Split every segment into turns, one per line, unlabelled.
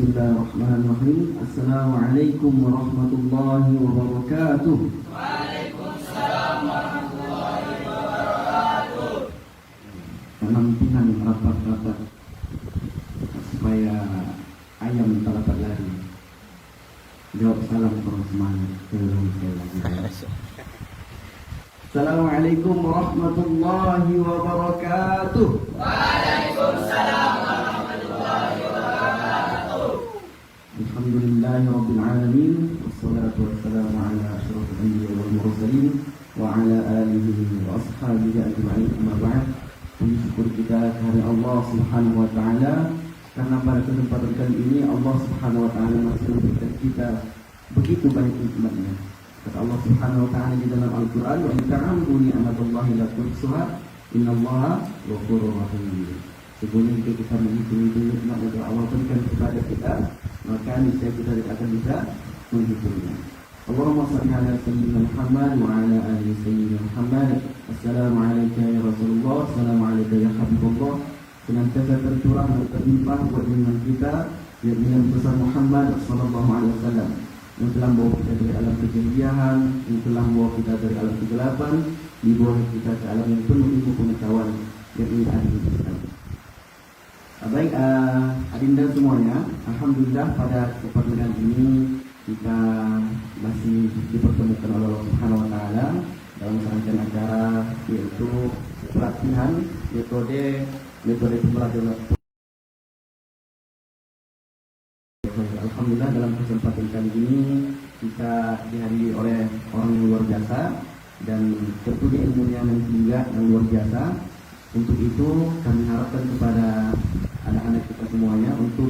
Bismillahirrahmanirrahim. Assalamualaikum warahmatullahi wabarakatuh.
Waalaikumsalam warahmatullahi wabarakatuh.
Penampilan rapat-rapat supaya ayam tak dapat lari. Jawab salam terus semangat. Assalamualaikum warahmatullahi wabarakatuh.
Waalaikumsalam warahmatullahi wabarakatuh.
Alhamdulillahi rabbil alamin. Wassalatu wassalamu ala asyrafil anbiya'i wal mursalin wa ala alihi wa ashabihi ajma'in. Amma ba'd. Puji syukur kita kepada Allah Subhanahu wa taala karena pada kesempatan kali ini Allah Subhanahu wa taala masih memberikan kita begitu banyak nikmat-Nya. Kata Allah Subhanahu wa taala di dalam Al-Qur'an, "Wa in ta'amdu ni'matallahi la tuhsuha, innallaha ghafurur rahim." Sesungguhnya jika kita menghitung nikmat yang Allah berikan kepada kita, maka niscaya kita tidak akan bisa menghitungnya. Allahumma shalli ala sayyidina Muhammad wa ala ali sayyidina Muhammad. Assalamu alayka ya Rasulullah, assalamu alayka ya Habibullah. Senantiasa tercurah dan terlimpah buat dengan kita yang dengan besar Muhammad sallallahu alaihi wasallam yang telah membawa kita dari alam kejadian, yang telah membawa kita dari alam kegelapan, dibawa kita ke alam yang penuh ilmu pengetahuan yang ini ahli Islam. Baik, adinda semuanya, alhamdulillah pada kesempatan ini kita masih dipertemukan oleh Allah Subhanahu wa taala dalam serangkaian acara yaitu pelatihan metode pembelajaran. Alhamdulillah dalam kesempatan kali ini kita dihadiri oleh orang yang luar biasa dan tentunya ilmunya juga yang luar biasa. Untuk itu kami harapkan kepada anak-anak kita semuanya untuk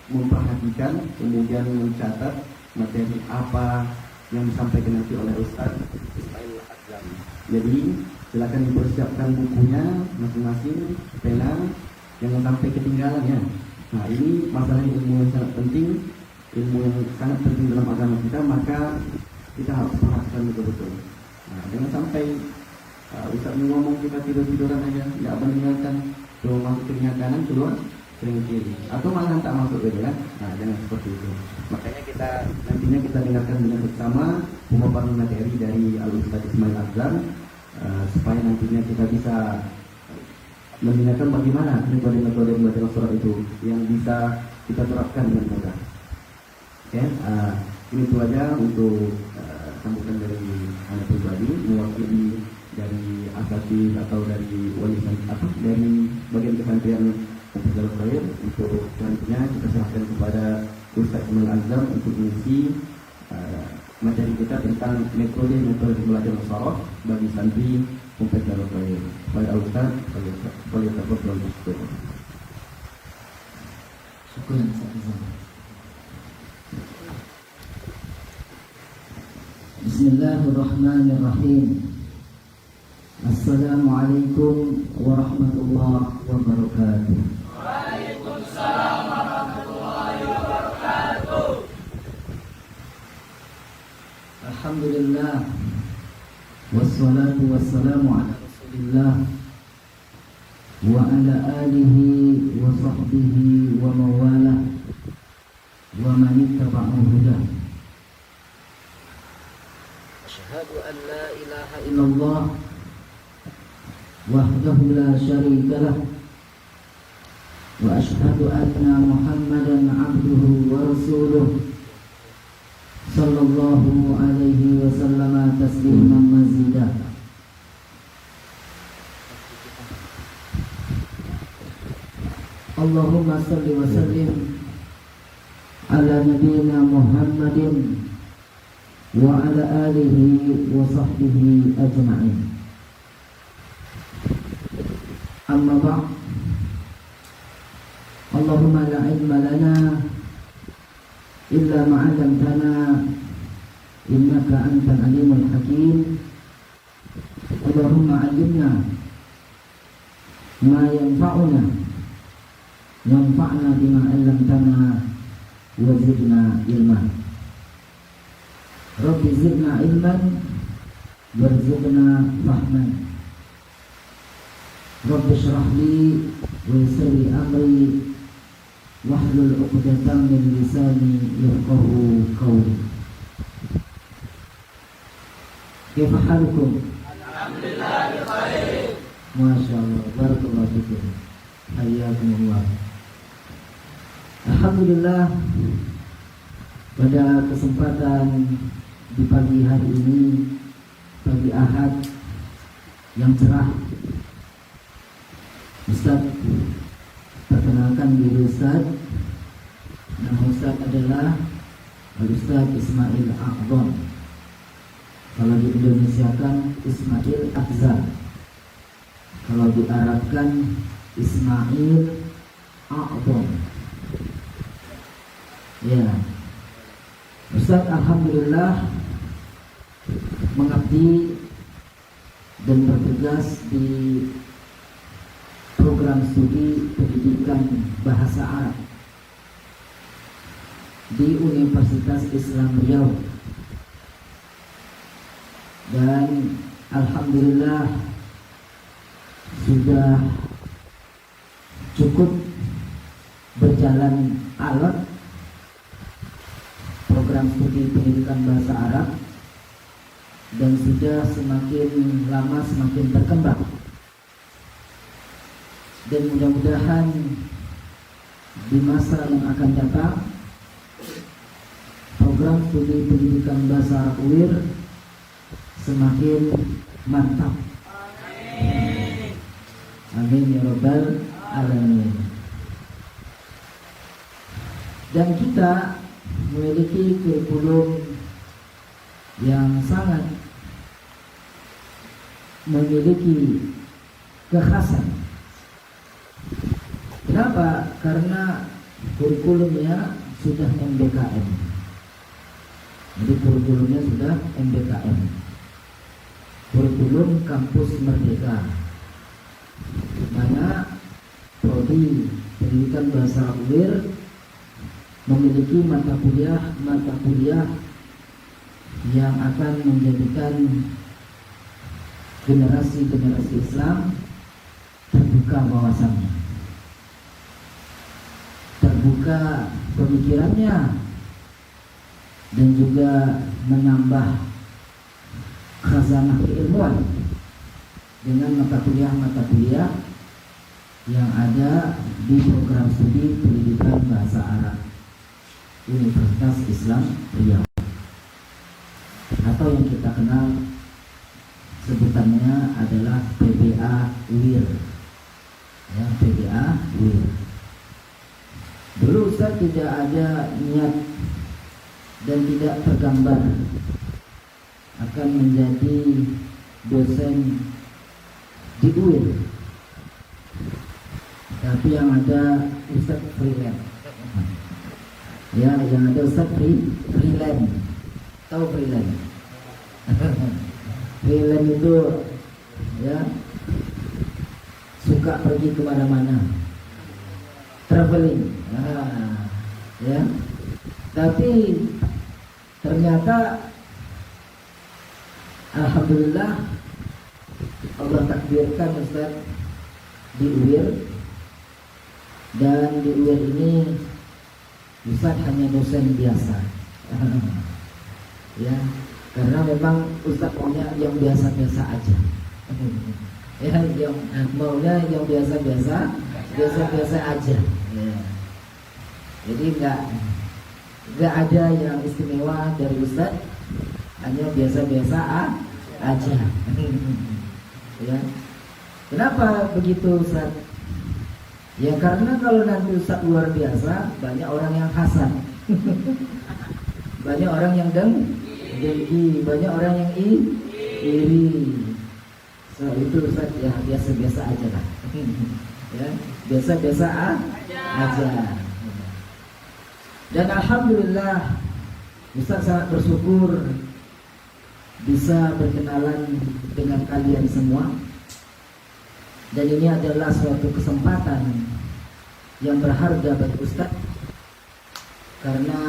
memperhatikan kemudian mencatat materi apa yang disampaikan nanti oleh Ustaz Ismail Azam. Jadi silakan dipersiapkan bukunya masing-masing, pena, jangan sampai ketinggalan ya. Nah ini masalah ilmu yang sangat penting, ilmu yang sangat penting dalam agama kita, maka kita harus perhatikan betul-betul. Nah jangan sampai Ustaz ngomong kita tidur-tiduran aja, tidak mendengarkan, cuma masuk telinga kanan, keluar telinga kiri, atau malah tak masuk gitu kan. Nah jangan seperti itu. Makanya nantinya kita dengarkan dengan bersama pemaparan materi dari Al-Ustaz Ismail Azam, supaya nantinya kita bisa mendengarkan bagaimana metode-metode belajar surat itu yang bisa kita terapkan dengan mudah. Oke, ini itu aja untuk sambutan dari anak pribadi mewakili dari asasi atau dari warisan dari bagian kesantri Pesantren Khair. Untuk selanjutnya kita serahkan kepada Ustaz Ismail Azam untuk mengisi materi kita tentang metode belajar musyarah bagi santri Pesantren Khair. Pada Ustaz, boleh tafadhol Ustaz.
Syukran Ustaz. Bismillahirrahmanirrahim. Assalamualaikum warahmatullahi wabarakatuh.
Waalaikumsalam warahmatullahi wabarakatuh.
Alhamdulillah. Wassalatu wassalamu ala Rasulillah wa ala alihi wa sahbihi wa mawalah wa man ittaba'ahu hudah. Asyhadu an la ilaha illallah wahdahu la syarika lah wa asyhadu anna Muhammadan abduhu wa rasuluh sallallahu alaihi wasallam tasliman mazidah. Allahumma salli wa sallim ala nabiyyina Muhammadin wa ala alihi wa sahbihi ajma'in. Amma ba'd. Allahumma la ilma lana illa ma 'allamtana innaka antal alimul hakim. Allahumma 'allimna ma yanfa'una wanfa'na bima 'allamtana wa zidna ilman. Rabbi zidna ilman warzuqna fahman. Rabbi syrah li wa yassir li amri wahlul 'uqdatam min lisani yafqahu qawli. Kaifa halukum?
Alhamdulillah bi khair.
Masyaallah, barakallahu fikum. Hayyakumullah. Alhamdulillah, pada kesempatan di pagi hari ini, pagi Ahad yang cerah, Ustaz, perkenalkan diri Ustaz. Nama Ustaz adalah Ustaz Ismail A'zam. Kalau di Indonesiakan Ismail Akzar, kalau diarabkan Ismail A'zam. Ya, Ustaz alhamdulillah mengabdi dan bertugas di program studi pendidikan bahasa Arab di Universitas Islam Riau, dan alhamdulillah sudah cukup berjalan alot program studi pendidikan bahasa Arab, dan sudah semakin lama semakin berkembang, dan mudah-mudahan di masa yang akan datang program studi pendidikan bahasa Arab UIR semakin mantap. Amin ya rabbal alamin. Dan kita memiliki kurikulum yang sangat memiliki kekhasan. Kenapa? Karena kurikulumnya sudah MBKM. Jadi kurikulumnya sudah MBKM, kurikulum kampus merdeka, mana prodi pendidikan bahasa Arab UIR memiliki mata kuliah yang akan menjadikan generasi Islam terbuka wawasannya, terbuka pemikirannya, dan juga menambah khazanah keilmuan dengan mata kuliah yang ada di program studi pendidikan bahasa Arab Universitas Islam Riau, atau yang kita kenal sebutannya adalah PBA UIR. Ya, PBA UIR. Dulu Ustaz tidak ada niat dan tidak tergambar akan menjadi dosen di UIR, tapi yang ada Ustaz freelance. Ya, yang ada Ustaz freelance. Tahu freelance? Freelance itu ya suka pergi kemana-mana, traveling. Ya, tapi ternyata alhamdulillah Allah takdirkan Ustaz di UIR, dan di UIR ini Ustaz hanya dosen biasa. Ya, karena memang Ustaz maunya yang biasa-biasa aja. Ya, yang maunya yang biasa-biasa aja. Ya. Jadi enggak ada yang istimewa dari Ustaz, hanya biasa-biasa aja. Ya. Kenapa begitu Ustaz? Ya karena kalau nanti Ustaz luar biasa, banyak orang yang hasad. Banyak orang yang dengki, banyak orang yang iri. So itu Ustaz ya biasa-biasa aja lah. Ya, biasa-biasa aja. Dan alhamdulillah Ustaz sangat bersyukur bisa berkenalan dengan kalian semua. Dan ini adalah suatu kesempatan yang berharga bagi Ustaz, karena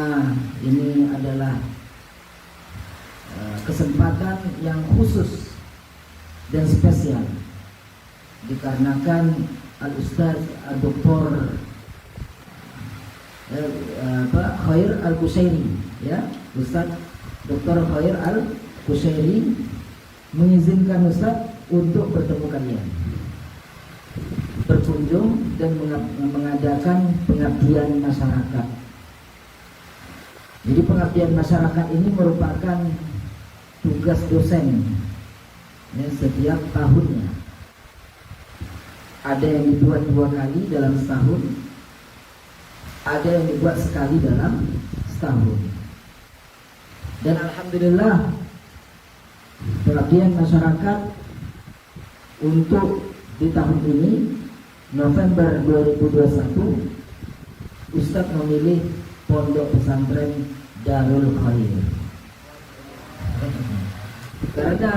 ini adalah kesempatan yang khusus dan spesial, dikarenakan Al-Ustaz Dr. Khair Al-Qusairi, ya, Ustaz Dr. Khair Al-Qusairi mengizinkan Ustaz untuk bertemu kalian, berkunjung dan mengadakan pengabdian masyarakat. Jadi pengabdian masyarakat ini merupakan tugas dosen, ya, setiap tahunnya. Ada yang dibuat 2 kali dalam setahun, ada yang dibuat sekali dalam setahun. Dan alhamdulillah pengabdian masyarakat untuk di tahun ini November 2021 Ustaz memilih Pondok Pesantren Darul Khair. Karena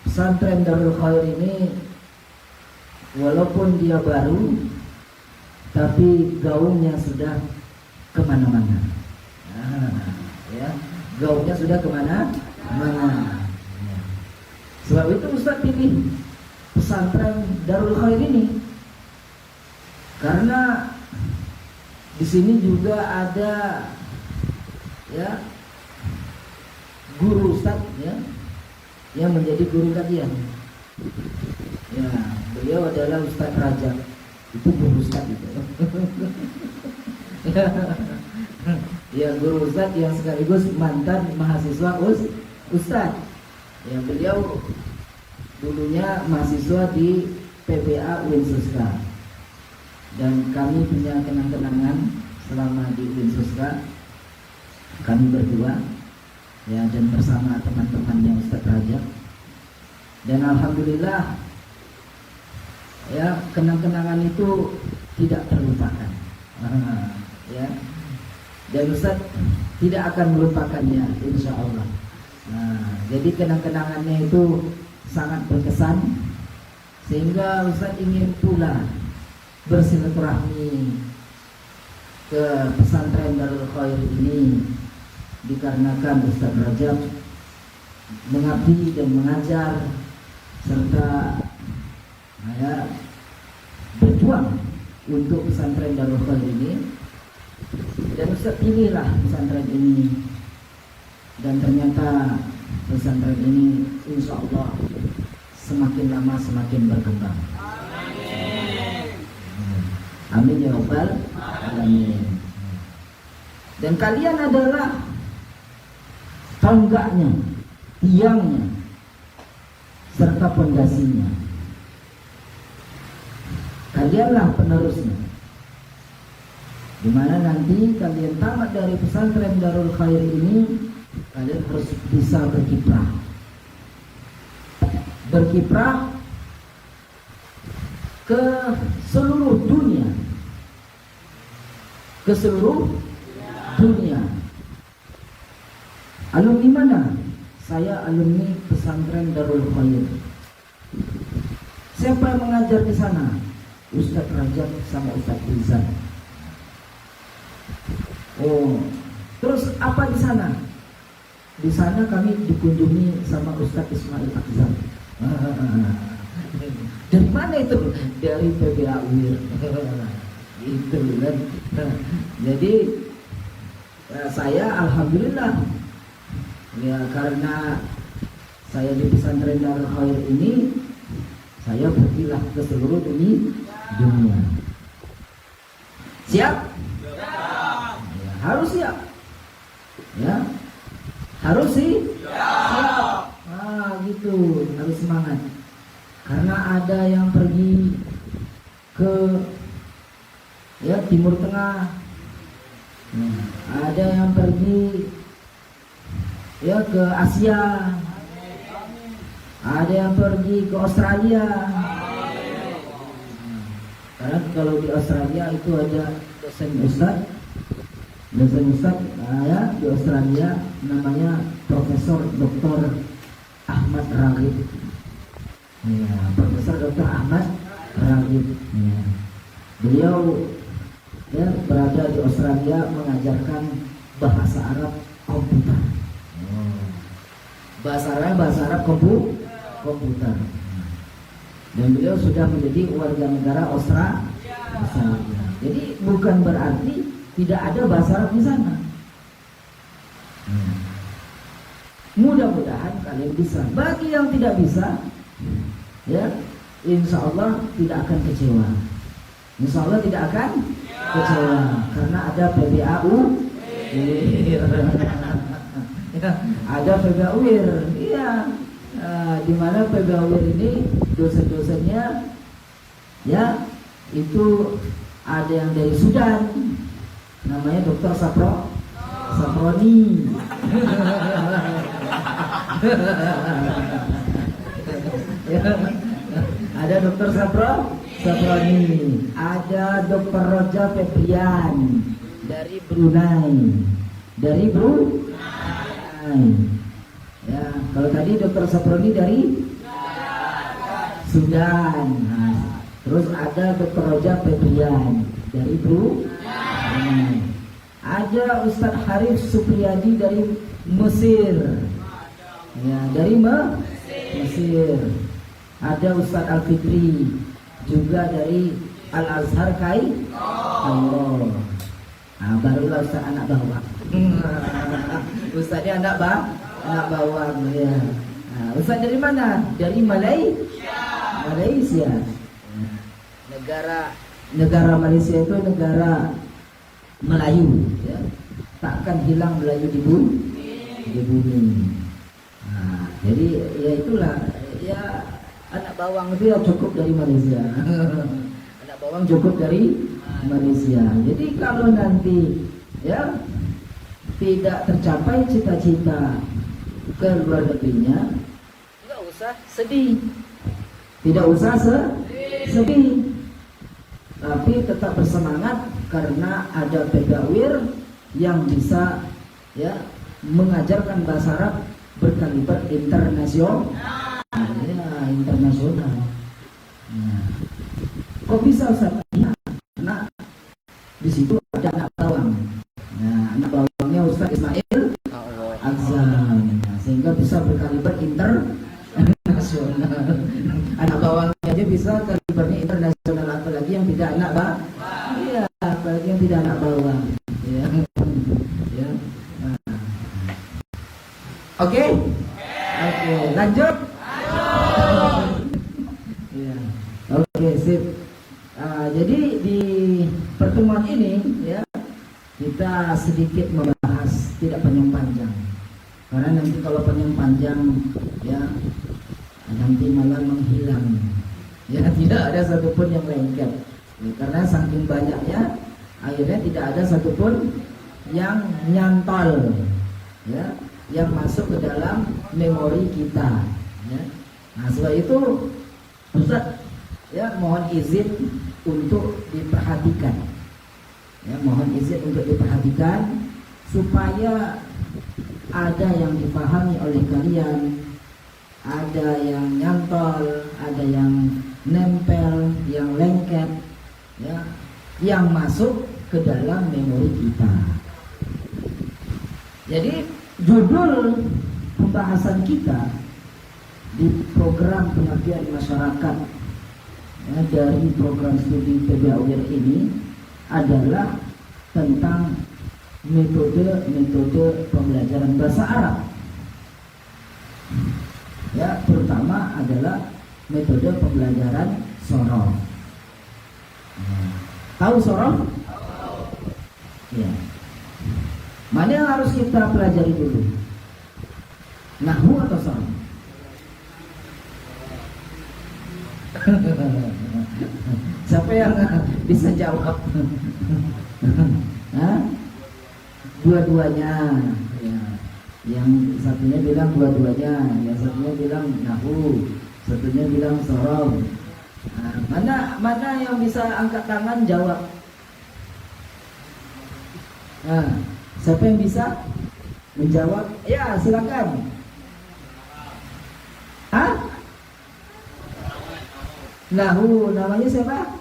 pesantren Darul Khair ini walaupun dia baru, tapi gaungnya sudah kemana-mana. Ya, gaungnya sudah kemana-mana. Ya. Sebab itu Ustaz pilih pesantren Darul Khair ini karena di sini juga ada, ya, guru Ustaz, ya, yang menjadi guru kajian. Ya, beliau adalah Ustaz Rajab. Itu guru Ustaz itu. Ya, guru Ustaz yang sekaligus mantan mahasiswa Ustaz. Ya, beliau dulunya mahasiswa di PPA Winsuska. Dan kami punya kenang-kenangan selama di Winsuska. Kami berdua, ya, dan bersama teman-temannya Ustaz Rajab. Dan alhamdulillah, ya, kenang-kenangan itu tidak terlupakan. Ya. Dan Ustaz tidak akan melupakannya, insya Allah. Jadi kenang-kenangannya itu sangat berkesan, sehingga Ustaz ingin pula bersilaturahmi ke pesantren Darul Khair ini, dikarenakan Ustaz Rajab mengabdi dan mengajar serta, ya, berjuang untuk pesantren Darul Khair ini. Dan Ustaz pilihlah pesantren ini, dan ternyata pesantren ini insya Allah semakin lama semakin berkembang. Amin ya rabbal alamin. Dan kalian adalah tonggaknya, tiangnya, serta pondasinya. Kalianlah penerusnya. Di mana nanti kalian tamat dari pesantren Darul Khair ini, kalian harus bisa berkiprah. Berkiprah ke seluruh dunia. Ke seluruh dunia. Alumni mana? Saya alumni pesantren Darul Khair. Siapa yang mengajar di sana? Ustaz Rajab sama Ustaz Izan. Oh, terus apa di sana? Di sana kami dikunjungi sama Ustaz Ismail Akzam. Dari mana itu? Dari PBA UIR. Itu kan. Jadi saya alhamdulillah, ya, karena saya di pesantren Darul Khair ini, saya berkilah ke seluruh dunia. Siap? Ya, harus siap. Ya, harus sih. Siap. Gitu, harus semangat. Karena ada yang pergi ke, ya, Timur Tengah, ada yang pergi, ya, ke Asia, ada yang pergi ke Australia. Karena kalau di Australia itu ada dosen Ustaz, ya, di Australia namanya Profesor Dr. Ahmad Raghib. Ya, Profesor Dr. Ahmad Raghib. Ya. Beliau, ya, berada di Australia mengajarkan bahasa Arab komputer. Bahasa Arab komputer. Dan beliau sudah menjadi warga negara Australia. Jadi bukan berarti tidak ada bahasa Arab di sana. Mudah-mudahan kalian bisa. Bagi yang tidak bisa, ya, insya Allah tidak akan kecewa. Insya Allah tidak akan kecewa karena ada PBAU. Ada PBAUIR, iya. Di mana PBAUIR ini dosen-dosennya, ya, itu ada yang dari Sudan, namanya Dr. Saproni. Ada Dr. Saproni, ada Dr. Roja Febrian dari Brunei. Ya, kalau tadi Dr. Saproni dari Sudan. Nah, terus ada Dr. Roja Febrian dari Brunei. Ada Ustadz Harif Supriyadi dari Mesir. Ya, dari Mesir. Ada Ustadz Al-Fitri juga dari Al-Azhar Kairo. Nah, barulah Ustadz anak bawang. Ustadznya anak bawang, ya. Nah, Ustadz dari mana? Dari Malaysia. Negara Malaysia itu negara Melayu, ya. Takkan hilang Melayu di bumi. Nah, jadi ya itulah, ya, anak bawang itu ya cukup dari Malaysia. Anak bawang cukup dari Malaysia. Jadi kalau nanti, ya, tidak tercapai cita-cita ke luar negerinya, nggak usah sedih. Tidak usah sedih. Tapi tetap bersemangat karena ada PBAUIR yang bisa, ya, mengajarkan bahasa Arab berkaliber internasional. Ya, internasional. Nah, kok bisa Ustaz? Ya, karena di situ ada anak bawang. Nah, anak bawangnya Ustaz Ismail Azam. Nah, sehingga bisa berkaliber internasional. Anak bawangnya aja bisa kalibernya internasional, apalagi yang tidak anak bawang. Iya, apalagi yang tidak anak bawang. Ya. Ya. Nah. Oke, lanjut. Ya. Oke, sip. Jadi di pertemuan ini, ya, kita sedikit membahas, tidak panjang-panjang. Karena nanti kalau panjang-panjang, ya, nanti malah menghilang. Ya, tidak ada satupun yang lengket. Ya, karena saking banyaknya, akhirnya tidak ada satupun yang nyantol, ya, yang masuk ke dalam memori kita. Ya. Nah, sebab itu Ustaz, ya, mohon izin untuk diperhatikan. Ya, mohon izin untuk diperhatikan supaya ada yang dipahami oleh kalian, ada yang nyantol, ada yang nempel, yang lengket, ya, yang masuk ke dalam memori kita. Jadi judul pembahasan kita di program pengabdian masyarakat, ya, dari program studi PBAUIR ini adalah tentang metode pembelajaran bahasa Arab. Ya, terutama adalah metode pembelajaran sorof. Tahu sorof? Ya. Mana yang harus kita pelajari dulu? Nahwu atau sorof? Siapa yang bisa jawab? Dua-duanya, ya. Yang satunya bilang dua-duanya, yang satunya bilang nahwu, satunya bilang sorof. Nah, mana yang bisa angkat tangan jawab? Nah, siapa yang bisa menjawab? Ya, silakan. Nahwu, namanya siapa?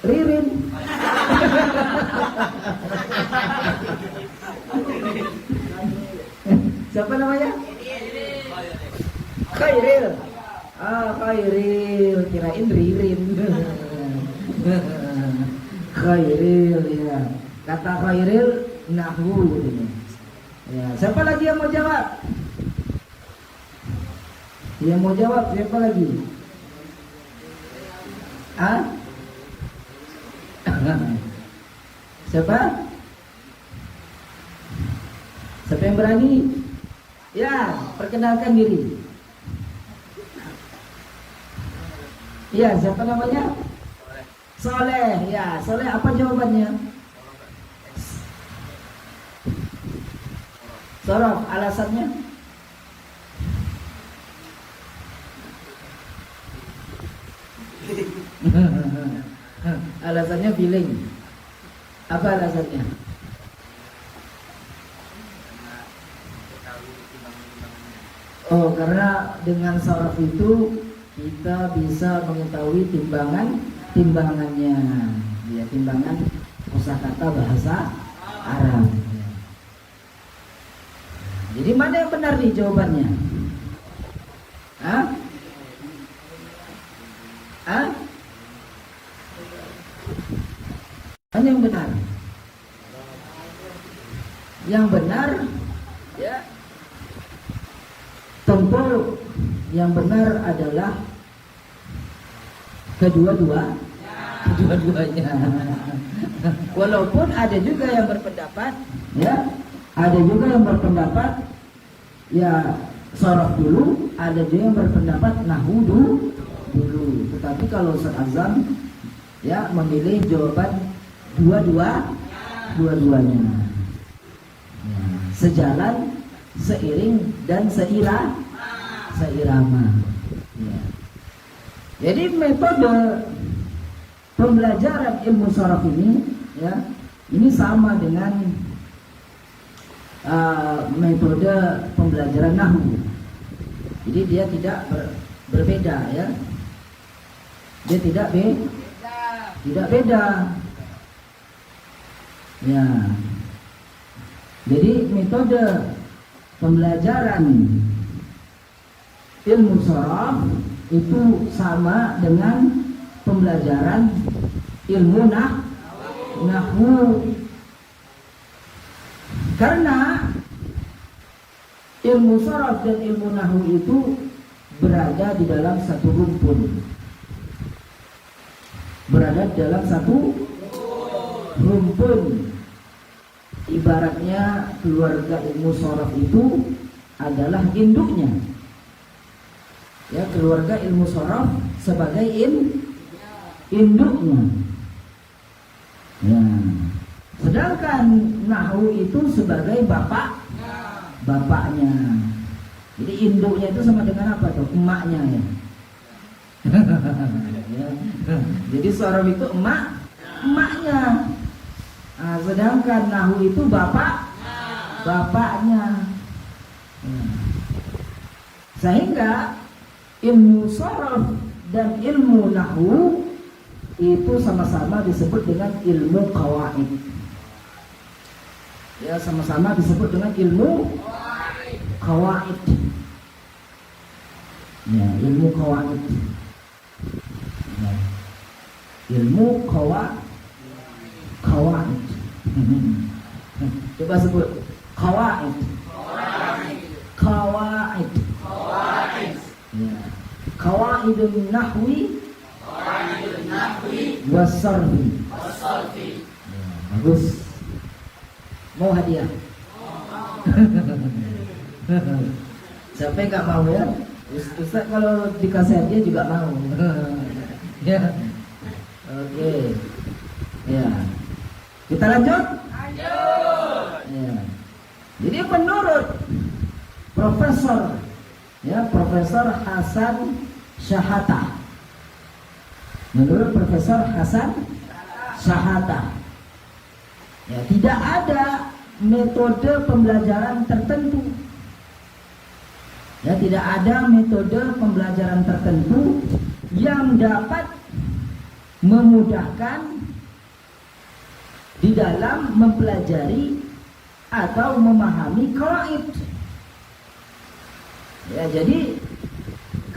Ririn. Siapa namanya? Khairil. Khairil, kirain Ririn. Khairil, ya. Kata khairil nahwu gitu. Ya, siapa lagi yang mau jawab? Yang mau jawab siapa lagi? Ah? Siapa? Siapa yang berani? Ya, perkenalkan diri. Ya, siapa namanya? Soleh. Ya, Soleh, apa jawabannya? Sorof, alasannya? Alasannya feeling. Apa alasannya? Oh, karena dengan sorof itu kita bisa mengetahui timbangannya, ya, timbangan kosakata bahasa Arab. Jadi mana yang benar nih jawabannya? Hah? Hah? Mana yang benar? Yang benar, ya, tentu yang benar adalah kedua-duanya. Walaupun ada juga yang berpendapat, ya, ada juga yang berpendapat, ya, sorof dulu, ada juga yang berpendapat nahwu dulu. Tetapi kalau Ustaz Azam, ya, memilih jawaban dua-duanya. Ya, sejalan, seiring dan seirama. Ya. Jadi metode pembelajaran ilmu sorof ini, ya, ini sama dengan metode pembelajaran nahwu. Jadi dia tidak berbeda, ya. Dia tidak beda. Ya. Jadi metode pembelajaran ilmu sorof itu sama dengan pembelajaran ilmu nahwu. Karena ilmu sorof dan ilmu nahwu itu berada di dalam satu rumpun. Ibaratnya keluarga ilmu sorof itu adalah induknya. Ya, keluarga ilmu sorof sebagai induknya. Ya. Sedangkan nahwu itu sebagai bapaknya. Jadi induknya itu sama dengan apa tuh? Emaknya, ya. Ya. Jadi sorof itu emaknya. Nah, sedangkan nahwu itu bapaknya. Sehingga ilmu sorof dan ilmu nahwu itu sama-sama disebut dengan ilmu qawaid. Ya, sama-sama disebut dengan ilmu qawaid. Ya, ilmu qawaid. Ya. Ilmu qawaid. Coba sebut qawaid. Ya. Qawaidun nahwi wasarfi. Ya, bagus. Mau hadiah? Siapa yang gak mau, ya? Ustaz kalau dikasih hadiah juga mau. Ya. Oke. Ya. Kita lanjut? Ya. Jadi menurut Profesor Hasan Shahata, ya, tidak ada metode pembelajaran tertentu. Ya, tidak ada metode pembelajaran tertentu yang dapat memudahkan di dalam mempelajari atau memahami qawaid. Ya, jadi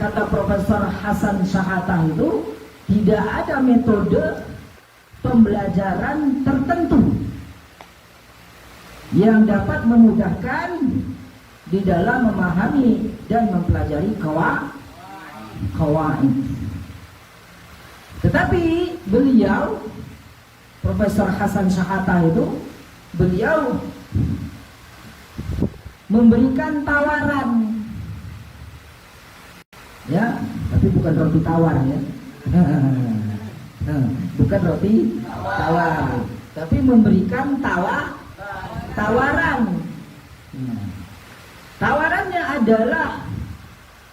kata Profesor Hasan Shahata itu tidak ada metode pembelajaran tertentu yang dapat memudahkan di dalam memahami dan mempelajari qawaid. Tetapi beliau, Profesor Hasan Syahata itu, beliau memberikan tawaran, ya, tapi bukan roti tawar ya, bukan roti tawar, tapi memberikan tawaran. Tawarannya adalah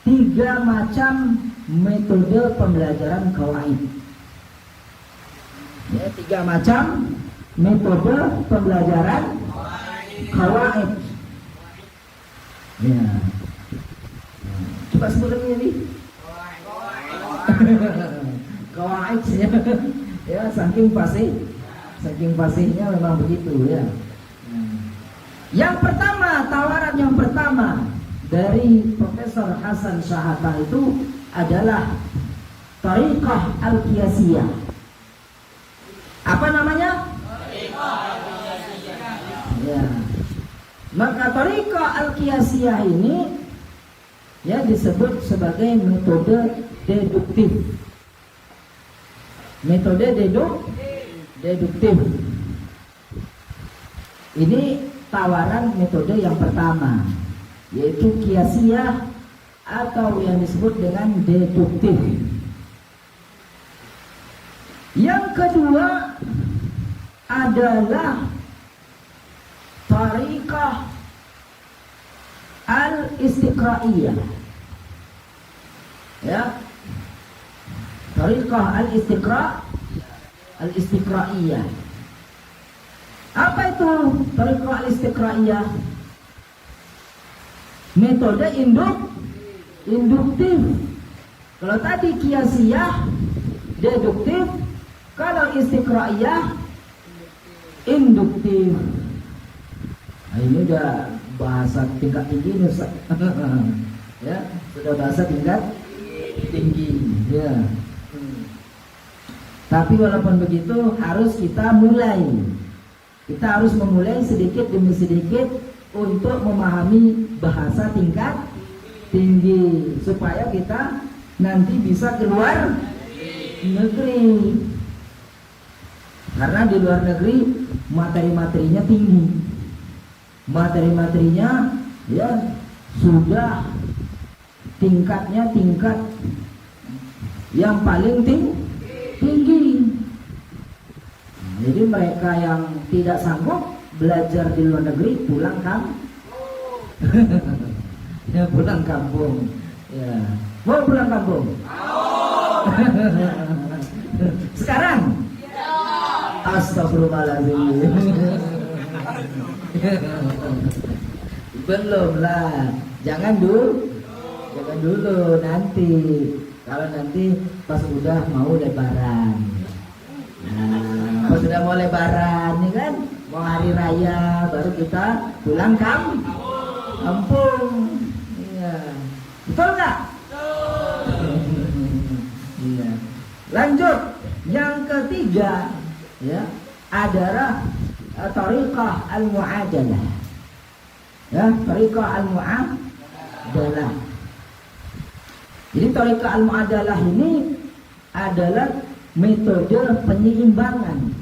3 macam metode pembelajaran qawaid. Ya, 3 macam metode pembelajaran qawaid. Ya. Coba sebut lagi ini. Qawaid ya, saking fasihnya memang begitu ya. Yang pertama, tawaran yang pertama dari Profesor Hasan Syahata itu adalah Thariqah Al-Qiyasiyah. Apa namanya? Thariqah Al-Qiyasiyah. Ya. Maka Thariqah Al-Qiyasiyah ini ya disebut sebagai metode deduktif. Metode deduktif. Ini tawaran metode yang pertama, yaitu qiyasiyah atau yang disebut dengan deduktif. Yang kedua adalah Thariqah Al-Istiqra'iyah. Ya. Thariqah Al-Istiqra'iyah. Apa itu Thariqah Al-Istiqra'iyah? Metode induktif. Kalau tadi qiyasiyah, deduktif. Kalau istiqra'iyah, induktif. Nah, ini udah bahasa tingkat tinggi nih, Ustaz. Ya, sudah bahasa tingkat tinggi. Ya. Tapi walaupun begitu harus kita mulai. Kita harus memulai sedikit demi sedikit untuk memahami bahasa tingkat tinggi supaya kita nanti bisa keluar negeri. Karena di luar negeri materi-materinya tinggi. Materi-materinya ya sudah tingkatnya tingkat yang paling tinggi. Jadi mereka yang tidak sanggup belajar di luar negeri pulang ya, pulang kampung. Ya. Mau pulang kampung? Sekarang? Astagfirullahaladzim. Belum lah. Jangan dulu nanti. Kalau nanti pas udah mau lebaran. Nah, pas sudah mau lebaran nih kan, mau hari raya baru kita pulang kampung. Iya. Betul nggak? Iya. Lanjut, yang ketiga ya adalah Thariqah Al-Mu'adalah. Ya, Thariqah Al-Mu'adalah. Jadi Thariqah Al-Mu'adalah ini adalah metode penyeimbangan.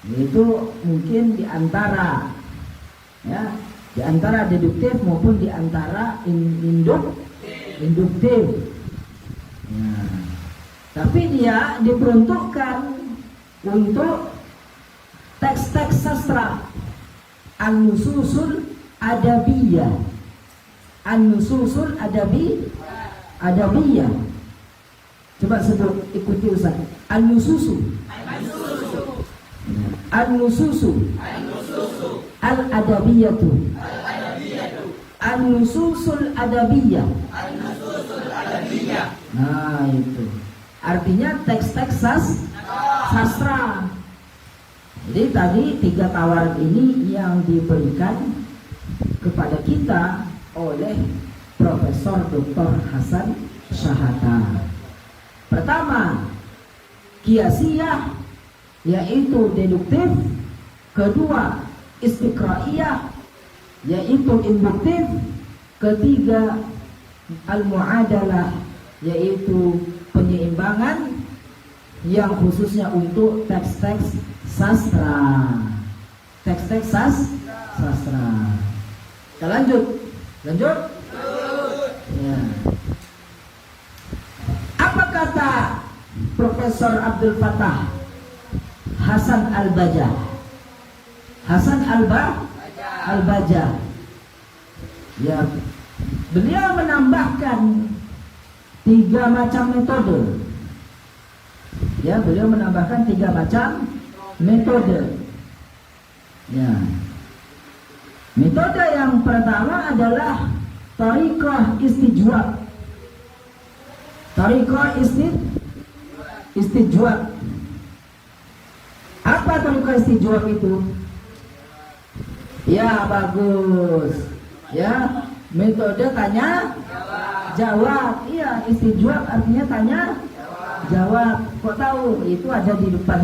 Itu mungkin di antara ya, di antara deduktif maupun di antara induktif. Nah, tapi dia diperuntukkan untuk teks-teks sastra, an-nususul adabiyah. An-nususul adabiyah. Coba sebut, ikuti Ustaz. An-nususu. An-nususu. Al-adabiyatu. An-nususul adabiyah. Nah, itu. Artinya teks-teks sastra. Jadi tadi 3 tawaran ini yang diberikan kepada kita oleh Profesor Dr. Hasan Syahata. Pertama, kiasiyah, yaitu deduktif. Kedua, istiqraiyah, yaitu induktif. Ketiga, al-mu'adalah, yaitu penyeimbangan yang khususnya untuk teks-teks sastra. Teks-teks sastra. Kita lanjut. Ya. Apa kata Profesor Abdul Fattah Hasan Al-Bajah? Al-Bajah. Ya, beliau menambahkan 3 macam metode. Ya, beliau menambahkan 3 macam metode. Ya. Metode yang pertama adalah tariqah istijwab. Tariqah istijwab. Apa tariqah istijwab itu? Ya, bagus. Ya, metode tanya jawab. Iya, istijwab artinya tanya jawab. Kok tahu? Itu ada di depan.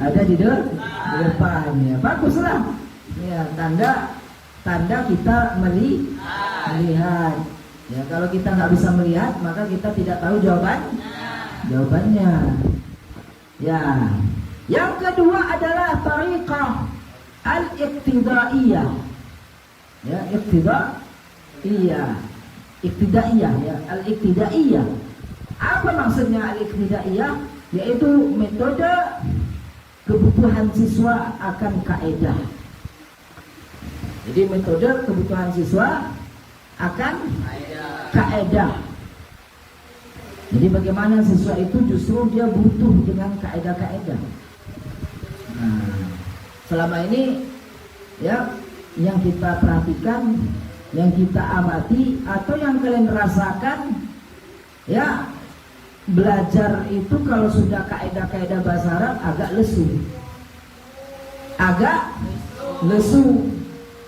Ada di depannya. Baguslah. Ya, tanda kita melihat. Ya, kalau kita nggak bisa melihat, maka kita tidak tahu jawabannya. Ya. Yang kedua adalah tariqah al-iqtidaiyah. Ya, iqtidaiyah ya, al-iqtidaiyah. Apa maksudnya al-iqtidaiyah? Yaitu metode kebutuhan siswa akan kaidah. Jadi metode kebutuhan siswa akan kaidah. Jadi bagaimana siswa itu justru dia butuh dengan kaidah-kaidah. Nah, selama ini ya yang kita perhatikan, yang kita amati atau yang kalian rasakan, ya belajar itu kalau sudah kaidah-kaidah bahasa Arab agak lesu.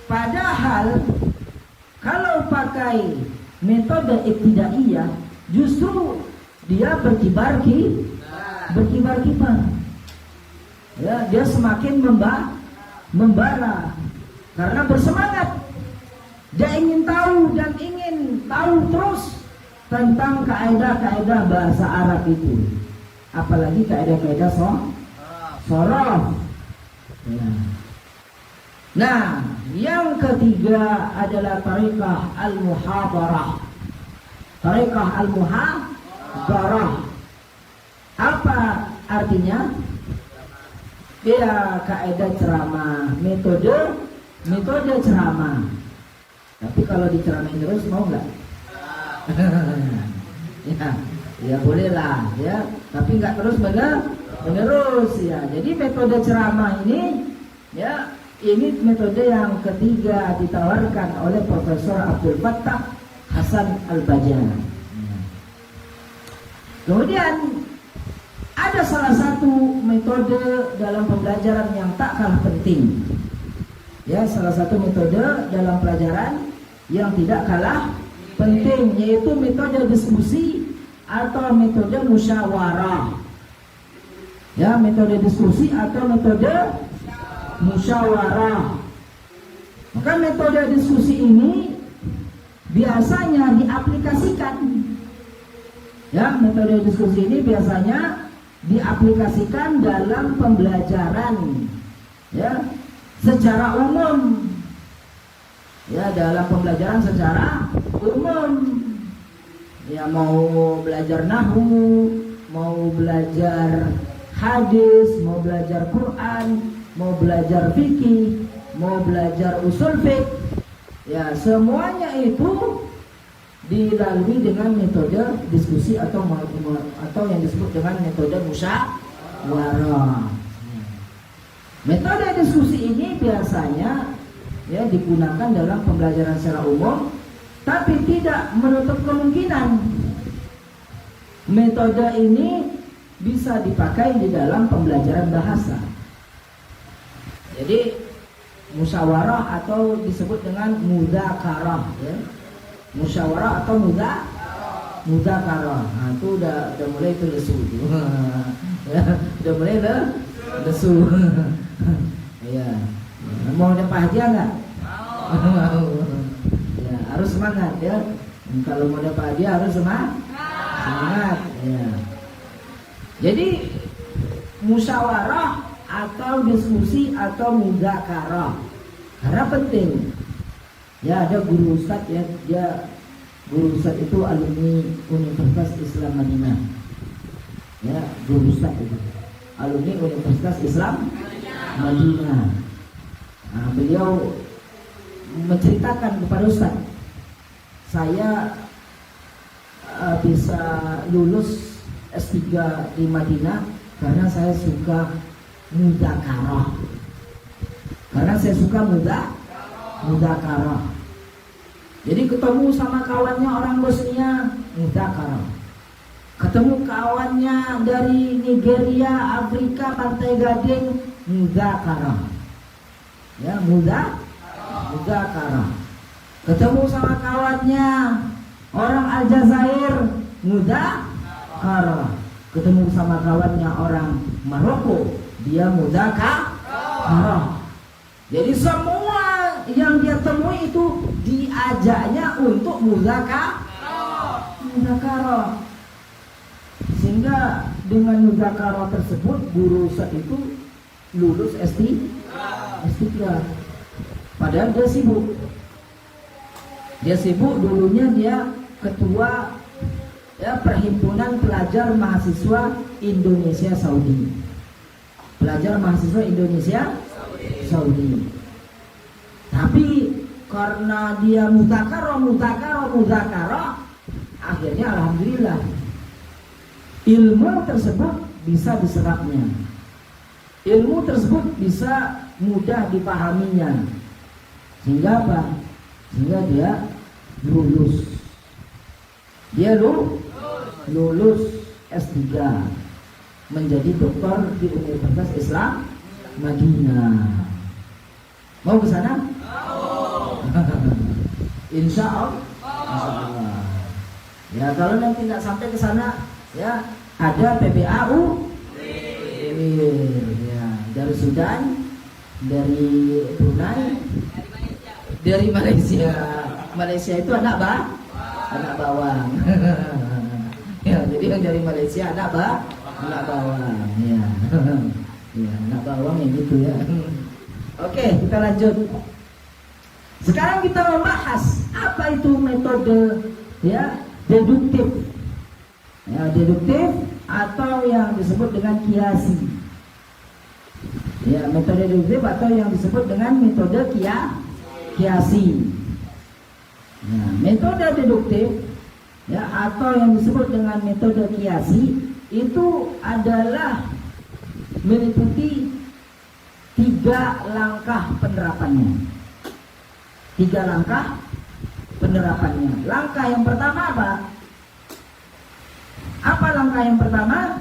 Padahal kalau pakai metode ibtidaiyah justru dia berkibar-kibar. Ya, dia semakin membara karena bersemangat. Dia ingin tahu dan ingin tahu terus tentang kaidah-kaidah bahasa Arab itu. Apalagi kaidah-kaidah shorof. Ya. Nah, yang ketiga adalah tariqah al-muhadarah. Tariqah al-muhadarah. Apa artinya? Dia kaidah ceramah, metode ceramah. Tapi kalau diceramain terus mau nggak? ya bolehlah ya, tapi nggak terus menerus ya. Jadi metode ceramah ini ya, ini metode yang ketiga ditawarkan oleh Profesor Abdul Fattah Hasan Al-Bajah. Kemudian ada salah satu metode dalam pembelajaran yang tak kalah penting. Ya, salah satu metode dalam pelajaran yang tidak kalah penting, yaitu metode diskusi atau metode musyawarah. Ya, metode diskusi atau metode musyawarah. Maka metode diskusi ini biasanya diaplikasikan. Ya, metode diskusi ini biasanya diaplikasikan dalam pembelajaran ya secara umum. Ya, dalam pembelajaran secara umum. Ya, mau belajar nahwu, mau belajar hadis, mau belajar Quran, mau belajar fikih, mau belajar usul fiqh. Ya, semuanya itu dilalui dengan metode diskusi atau yang disebut dengan metode musyawarah. Metode diskusi ini biasanya ya digunakan dalam pembelajaran secara umum, tapi tidak menutup kemungkinan metode ini bisa dipakai di dalam pembelajaran bahasa. Jadi musyawarah atau disebut dengan mudzakarah ya. Musyawarah atau mudzakarah. Nah, itu udah mulai itu lesu. Ya, udah mulai lesu. Ya. Mau dapat hadiah enggak? Mau. Ya, harus semangat ya. Kalau mau dapat hadiah harus semangat. Ya. Jadi musyawarah atau diskusi atau mudzakarah. Karena penting. Ya, ada guru ustadz ya, guru ustadz itu alumni Universitas Islam Madinah. Ya, guru ustadz itu alumni Universitas Islam Madinah. Nah, beliau menceritakan kepada ustadz, saya bisa lulus S3 di Madinah karena saya suka mudzakarah. Karena saya suka mudzakarah. Jadi ketemu sama kawannya orang Bosnia, mudzakarah. Ketemu kawannya dari Nigeria, Afrika, Pantai Gading, mudzakarah. Ya, mudzakarah. Ketemu sama kawannya orang Aljazair, mudzakarah. Ketemu sama kawannya orang Maroko, dia mudzakarah. Jadi semua yang dia temui itu diajaknya untuk mudzakarah. Sehingga dengan mudzakarah tersebut guru ustadz itu lulus S3. Padahal dia sibuk. Dulunya dia ketua ya perhimpunan pelajar mahasiswa Indonesia Saudi. Pelajar mahasiswa Indonesia Saudi. Tapi karena dia mudzakarah, akhirnya alhamdulillah ilmu tersebut bisa diserapnya. Ilmu tersebut bisa mudah dipahaminya. Sehingga apa? Sehingga dia lulus. Dia lulus S3 menjadi doktor di Universitas Islam Madinah. Mau ke sana? Insya Allah. Ya, kalau nanti tidak sampai ke sana, ya ada PPAU. Ya, dari Sudan, dari Brunei, dari Malaysia. Malaysia itu anak bawang. Ya, jadi yang dari Malaysia anak bawang. Ya. Ya, anak bawang yang gitu ya. Oke, kita lanjut. Sekarang kita membahas apa itu metode ya deduktif. Ya, deduktif atau yang disebut dengan kiasi. Ya, metode deduktif atau yang disebut dengan metode kiasi. Ya, metode deduktif ya atau yang disebut dengan metode kiasi itu adalah meliputi 3 langkah penerapannya. 3 langkah penerapannya. Langkah yang pertama apa? Apa langkah yang pertama?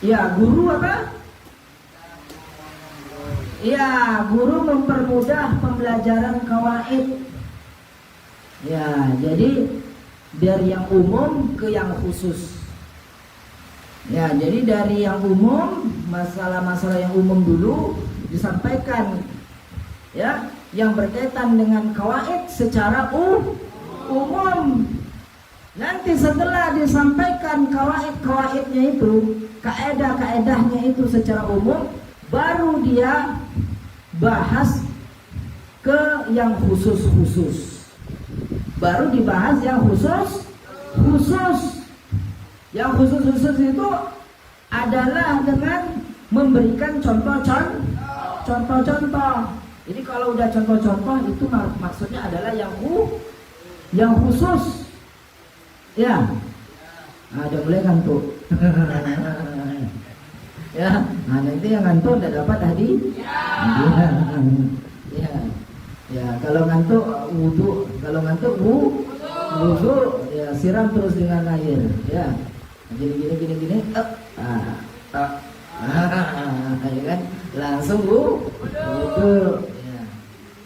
Ya, guru apa? Ya, guru mempermudah pembelajaran kawaid. Ya, jadi dari yang umum ke yang khusus. Ya, jadi dari yang umum, masalah-masalah yang umum dulu disampaikan. Ya, yang berkaitan dengan kawaid secara umum. Nanti setelah disampaikan kawaid-kawaidnya itu, kaedah-kaedahnya itu secara umum, baru dia bahas ke yang khusus-khusus. Baru dibahas yang khusus. Yang khusus-khusus itu adalah dengan memberikan contoh-contoh. Jadi kalau udah contoh-contoh itu maksudnya adalah yang khusus. Ya. Nah, udah mulai ngantuk. Ya, nah nanti yang ngantuk tidak dapat hadiah. Ya, kalau ngantuk wudu, wudu ya siram terus dengan air. Ya, gini. Ya kan, langsung wudu. Ya.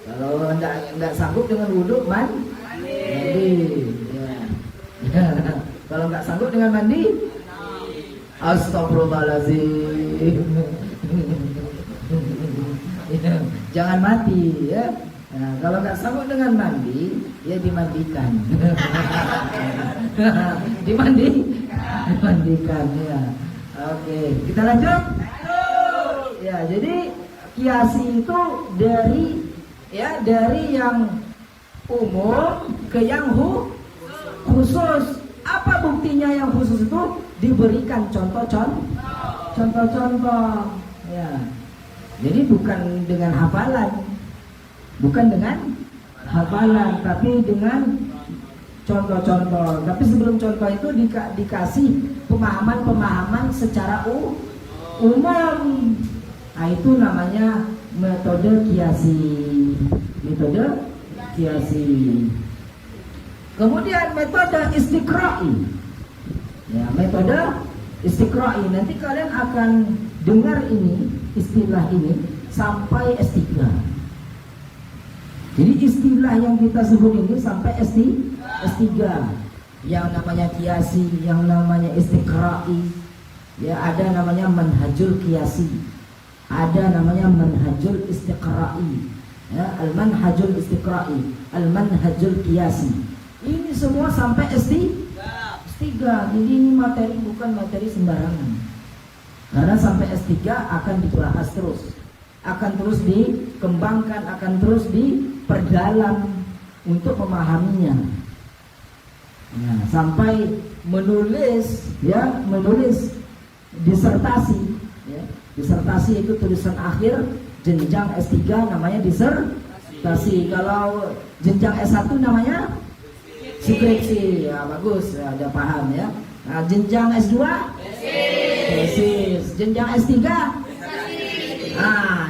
Kalau enggak sanggup dengan wudu mandi. Ya. Kalau nggak sanggup dengan mandi, astagfirullahaladzim. Jangan mati ya. Nah, kalau nggak sanggup dengan mandi, ya dimandikan. Dimandikan ya. Oke, kita lanjut. Ya, jadi kiasi itu dari yang umum ke yang khusus. Apa buktinya yang khusus itu? Diberikan contoh-contoh. Ya. Jadi bukan dengan hafalan, tapi dengan contoh-contoh. Tapi sebelum contoh itu dikasih pemahaman secara umum. Nah, itu namanya metode kiasi. Kemudian metode istiqra'i. Ya, metode istiqra'i. Nanti kalian akan dengar ini, istilah ini sampai S3. Jadi istilah yang kita sebut ini sampai S3. Yang namanya kiasi, yang namanya istiqra'i. Ya, ada namanya manhajul kiasi. Ada namanya manhajul istiqra'i. Ya, al-manhajul istiqra'i, al-manhajul kiasi. Ini semua sampai S3. Jadi ini materi bukan materi sembarangan. Karena sampai S3 akan dibahas terus. Akan terus dikembangkan, akan terus diperdalam untuk memahaminya. Nah, sampai menulis disertasi. Ya. Disertasi itu tulisan akhir jenjang S3 namanya disertasi. Kalau jenjang S1 namanya skripsi. Ya, bagus, ya, udah paham ya. Nah, jenjang S2 tesis. Jenjang S3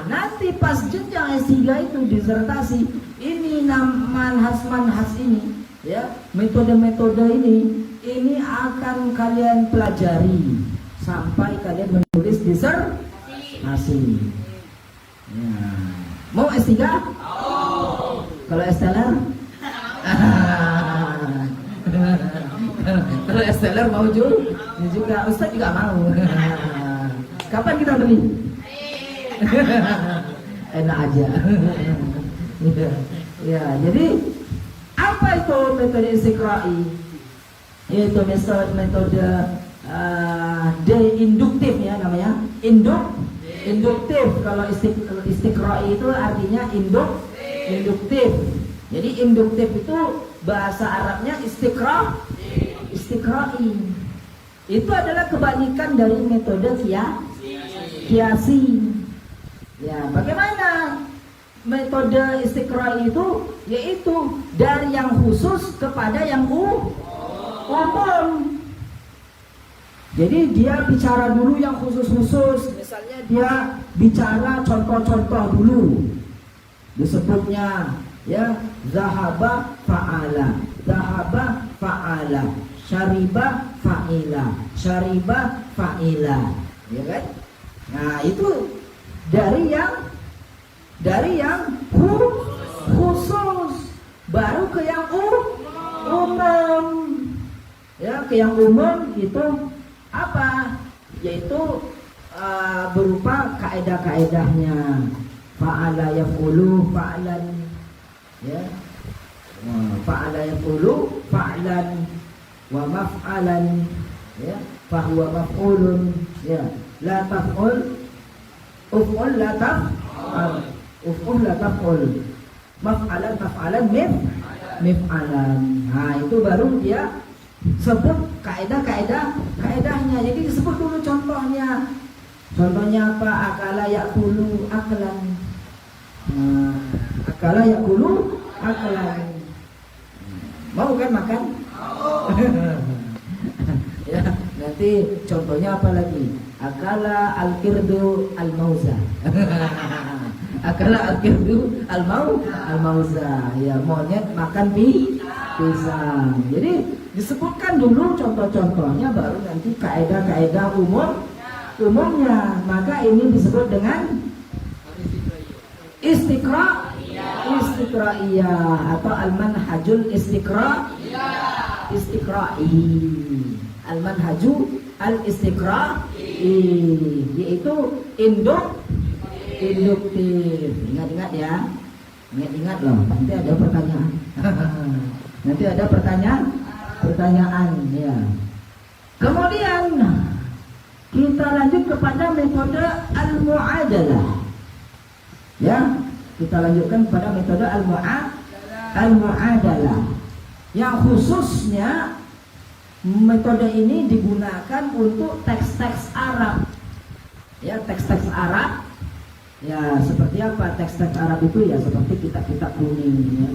nanti pas jenjang S3 itu disertasi. Ini manhaj ini ya, metode-metode ini akan kalian pelajari sampai kalian menulis disertasi. Ya. Mau S3? Kalau S-teller? Kalau S-teller mau juga. Ustaz juga mau. Kapan kita beli? Enak aja. Ya, jadi apa itu metode istiqra'i? Yaitu metode deinduktif ya namanya. Induktif. Kalau istiqra'i itu artinya induktif. Jadi induktif itu bahasa Arabnya istiqra'i. Itu adalah kebalikan dari metode kiasi. Ya, bagaimana metode istiqra'i itu? Yaitu dari yang khusus kepada yang umum. Jadi dia bicara dulu yang khusus-khusus. Misalnya dia bicara contoh-contoh dulu. Disebutnya ya, zahaba fa'ala, syariba fa'ila, ya kan? Nah, itu dari yang khusus, baru ke yang umum. Ya, ke yang umum itu apa? Yaitu berupa kaedah-kaedahnya. Fa'ala yaf'ulu fa'lan, ya. Fa'ala yaf'ulu fa'lan wa maf'alan, ya. Fahuwa maf'ulun, ya. La taf'ul uf'ul la taf'al, uf'ul la taf'ul, maf'alan mif'alan. Nah, itu baru dia sebut kaedahnya. Jadi disebut dulu contohnya. Contohnya apa? Akala yakulu aklan. Akala yakulu aklan. Mau kan makan? Ya, nanti contohnya apa lagi? Akala al-kirdu al-mauza. Akala al-kirdu al-mauza. Ya, monyet makan pisang. Jadi disebutkan dulu contoh-contohnya, baru nanti kaedah-kaedah umumnya. Maka ini disebut dengan istiqra'iyah atau al-manhajul istiqra'iyah. istiqra'i. Al-manhaju al-istiqra'i, yaitu induktif. Ingat-ingat ya. Ingat-ingat loh, nanti ada pertanyaan. Nanti ada pertanyaan ya. Kemudian kita lanjut kepada metode al-mu'adalah. Ya, kita lanjutkan kepada metode al-mu'adalah. Yang khususnya metode ini digunakan untuk teks-teks Arab. Ya, teks-teks Arab. Ya, seperti apa teks-teks Arab itu ya? Seperti kitab-kitab kuning ya.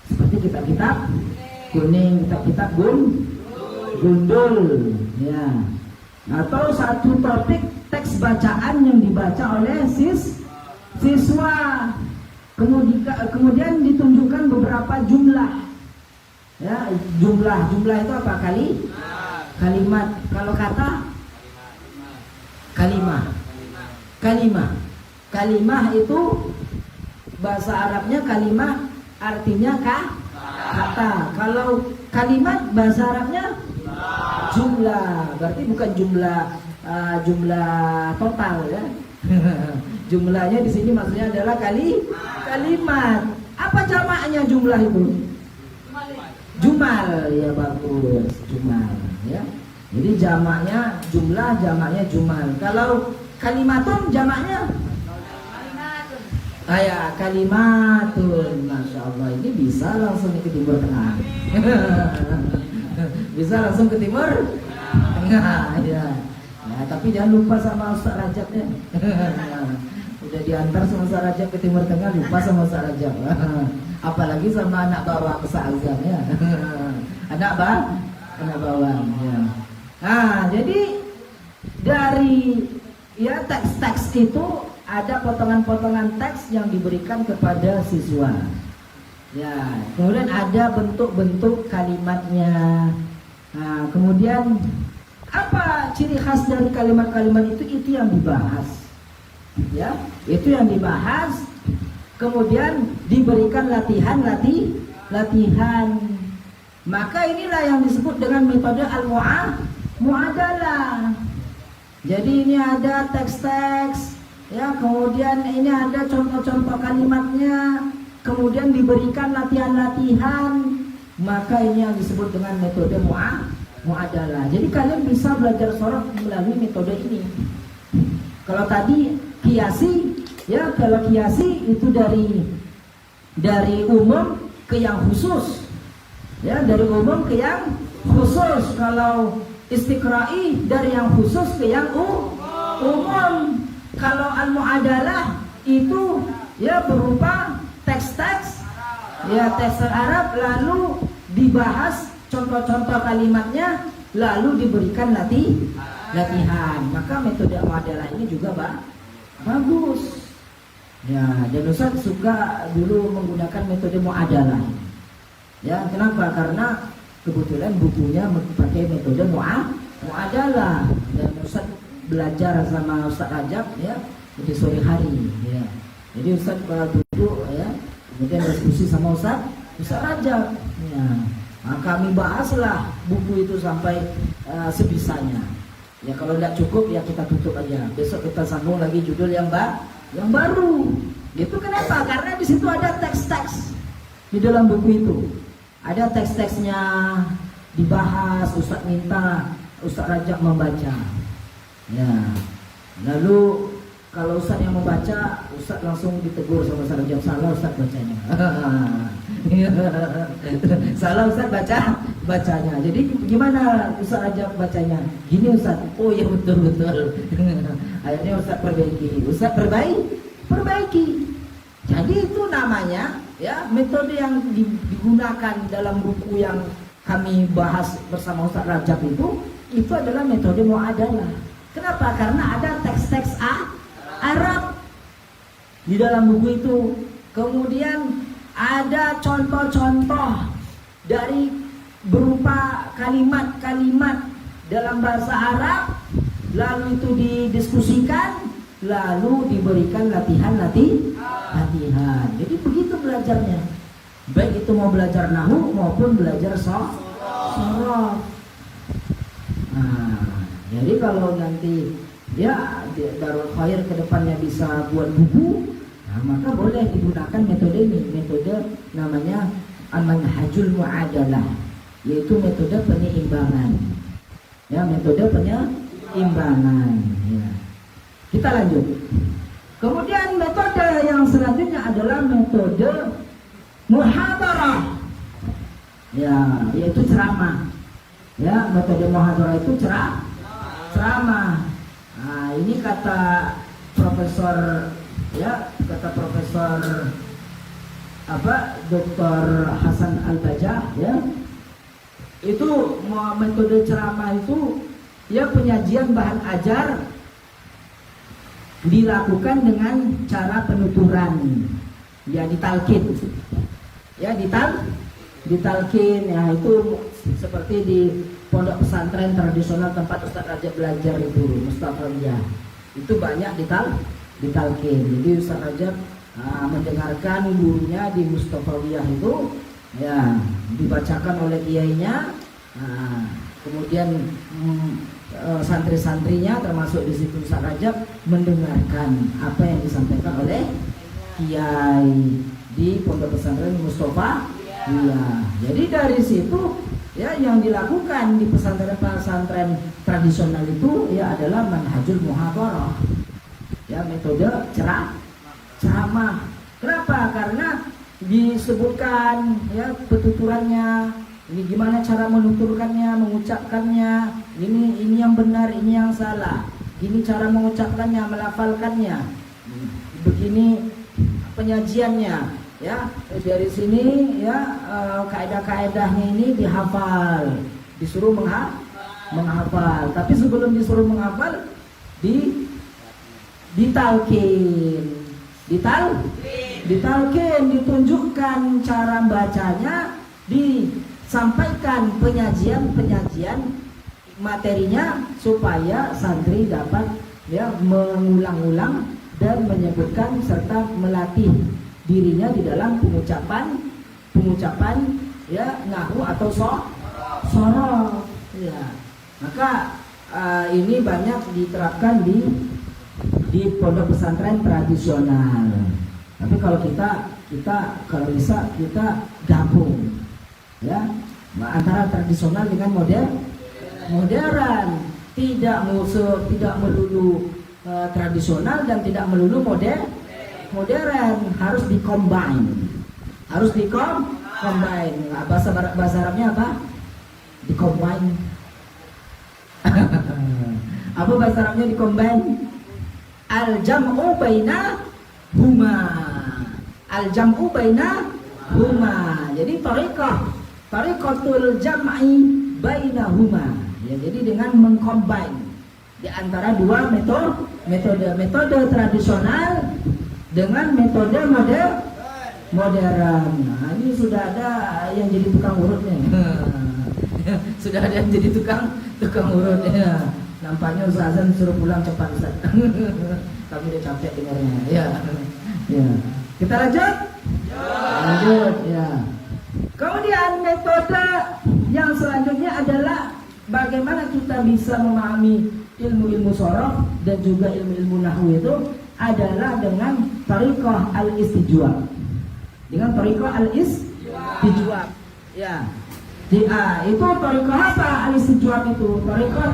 Seperti kitab-kitab kuning, kitab-kitab gundul ya. Atau satu topik teks bacaan yang dibaca oleh siswa. Kemudian ditunjukkan beberapa jumlah. Ya, jumlah itu apa? Kalimat. Kalau kata kalimah itu bahasa Arabnya kalimah, artinya kata. Kalau kalimat bahasa Arabnya jumlah, berarti bukan jumlah total ya. Jumlahnya di sini maksudnya adalah kalimat. Apa jamaknya jumlah itu? Jumal, ya bagus, jumal ya. Jadi jamaknya jumlah, jamaknya jumal. Kalau kalimatun jamaknya kalimatun. Masya Allah, ini bisa langsung ke Timur Tengah. Bisa langsung ke Timur Tengah ya. Nah, tapi jangan lupa sama Ustaz Rajab ya. Udah diantar sama Ustaz Rajab ke Timur Tengah, lupa sama Ustaz Rajab. Apalagi sama anak bawang Ustaz Azam ya. Anak bawang ya. Nah, jadi dari ya teks-teks itu ada potongan-potongan teks yang diberikan kepada siswa. Ya, kemudian ada bentuk-bentuk kalimatnya. Nah, kemudian apa ciri khas dari kalimat-kalimat itu yang dibahas. Ya, itu yang dibahas. Kemudian diberikan latihan. Maka inilah yang disebut dengan metode al-mu'adalah. Jadi ini ada teks-teks. Ya, kemudian ini ada contoh-contoh kalimatnya, kemudian diberikan latihan-latihan, maka ini yang disebut dengan metode mu'adalah. Jadi kalian bisa belajar sorof melalui metode ini. Kalau tadi kiasi, ya kalau kiasi itu dari umum ke yang khusus, ya dari umum ke yang khusus. Kalau istiqra'i dari yang khusus ke yang umum. Kalau al-mu'adalah itu ya berupa teks-teks ya teks Arab, lalu dibahas contoh-contoh kalimatnya, lalu diberikan latihan. Maka metode mu'adalah ini juga bagus. Ya, dan Ustaz suka dulu menggunakan metode mu'adalah. Ya, kenapa? Karena kebetulan bukunya pakai metode mu'adalah, dan Ustaz belajar sama Ustaz Rajab ya di sore hari ya. Jadi Ustaz duduk ya, kemudian diskusi sama Ustaz Rajab ya. Nah, kami bahaslah buku itu sampai sebisanya. Ya kalau tidak cukup ya kita tutup aja. Besok kita sambung lagi judul yang baru. Itu kenapa? Karena di situ ada teks-teks di dalam buku itu. Ada teks-teksnya dibahas, Ustaz minta Ustaz Rajab membaca. Ya, lalu kalau Ustaz yang membaca, Ustaz langsung ditegur sama Ustaz Rajab, salah Ustaz bacanya. Salah Ustaz bacanya. Jadi gimana Ustaz Rajab bacanya? Gini Ustaz. Oh ya betul. Akhirnya Ustaz perbaiki. Jadi itu namanya ya metode yang digunakan dalam buku yang kami bahas bersama Ustaz Rajab itu adalah metode mu'adalah. Kenapa? Karena ada teks-teks Arab di dalam buku itu. Kemudian ada contoh-contoh dari berupa kalimat-kalimat dalam bahasa Arab, lalu itu didiskusikan, lalu diberikan latihan. Jadi begitu belajarnya. Baik itu mau belajar nahwu maupun belajar sorof. Nah, jadi kalau nanti ya Darul Khair kedepannya bisa buat buku, nah, maka boleh digunakan metode ini, metode namanya Al-Manhajul Mu'adalah, yaitu metode penyeimbangan. Ya, metode penyeimbangan. Ya. Kita lanjut. Kemudian metode yang selanjutnya adalah metode muhadarah. Ya, yaitu ceramah. Ya, metode muhadarah itu ceramah. Nah, ini kata Profesor Dr. Hasan Al-Bajah, ya. Itu metode ceramah itu ya penyajian bahan ajar dilakukan dengan cara penuturan, ya ditalkin, ya ditalkin, ya itu seperti di pondok pesantren tradisional tempat Ustaz Rajab belajar itu Mustafawiyah, itu banyak ditalkin. Jadi Ustaz Rajab mendengarkan gurunya di Mustafawiyah itu, ya dibacakan oleh kiainya, kemudian santri-santrinya termasuk di situ Ustaz Rajab mendengarkan apa yang disampaikan oleh kiai di pondok pesantren Mustafa. Iya. Jadi dari situ ya yang dilakukan di pesantren-pesantren tradisional itu ya adalah manhajul muhadarah. Ya, metode ceramah. Kenapa? Karena disebutkan ya petuturannya, ini gimana cara menuturkannya, mengucapkannya, ini yang benar, ini yang salah, ini cara mengucapkannya, melafalkannya, begini penyajiannya, ya dari sini ya kaidah-kaidahnya ini dihafal, disuruh menghafal, tapi sebelum disuruh menghafal ditalkin, ditunjukkan cara bacanya, disampaikan penyajian materinya supaya santri dapat ya mengulang-ulang dan menyebutkan serta melatih dirinya di dalam pengucapan ya nahwu atau sorof. Ya. Maka ini banyak diterapkan di pondok pesantren tradisional. Tapi kalau kita kalau bisa kita gabung ya antara tradisional dengan modern, tidak melulu tradisional dan tidak melulu modern, harus dikombine. Nah, bahasa Arabnya apa? Dikombine. Apa bahasa Arabnya dikombine? Al-jam'u bainahuma. Jadi tariqatul jam'i bainahuma. Ya, jadi dengan mengcombine di antara dua metode tradisional dengan metode modern. Nah, ini sudah ada yang jadi tukang urutnya. Sudah ada yang jadi tukang urutnya. Nampaknya Ustaz Azan suruh pulang cepat Ustaz. Kami udah capek dengarnya. Ya. Kita lanjut. Ya. Kemudian metode yang selanjutnya adalah bagaimana kita bisa memahami ilmu-ilmu shorof dan juga ilmu-ilmu nahwu itu adalah dengan thariqah al-istijwab. Ya. Itu thariqah apa al-istijwab itu? Thariqah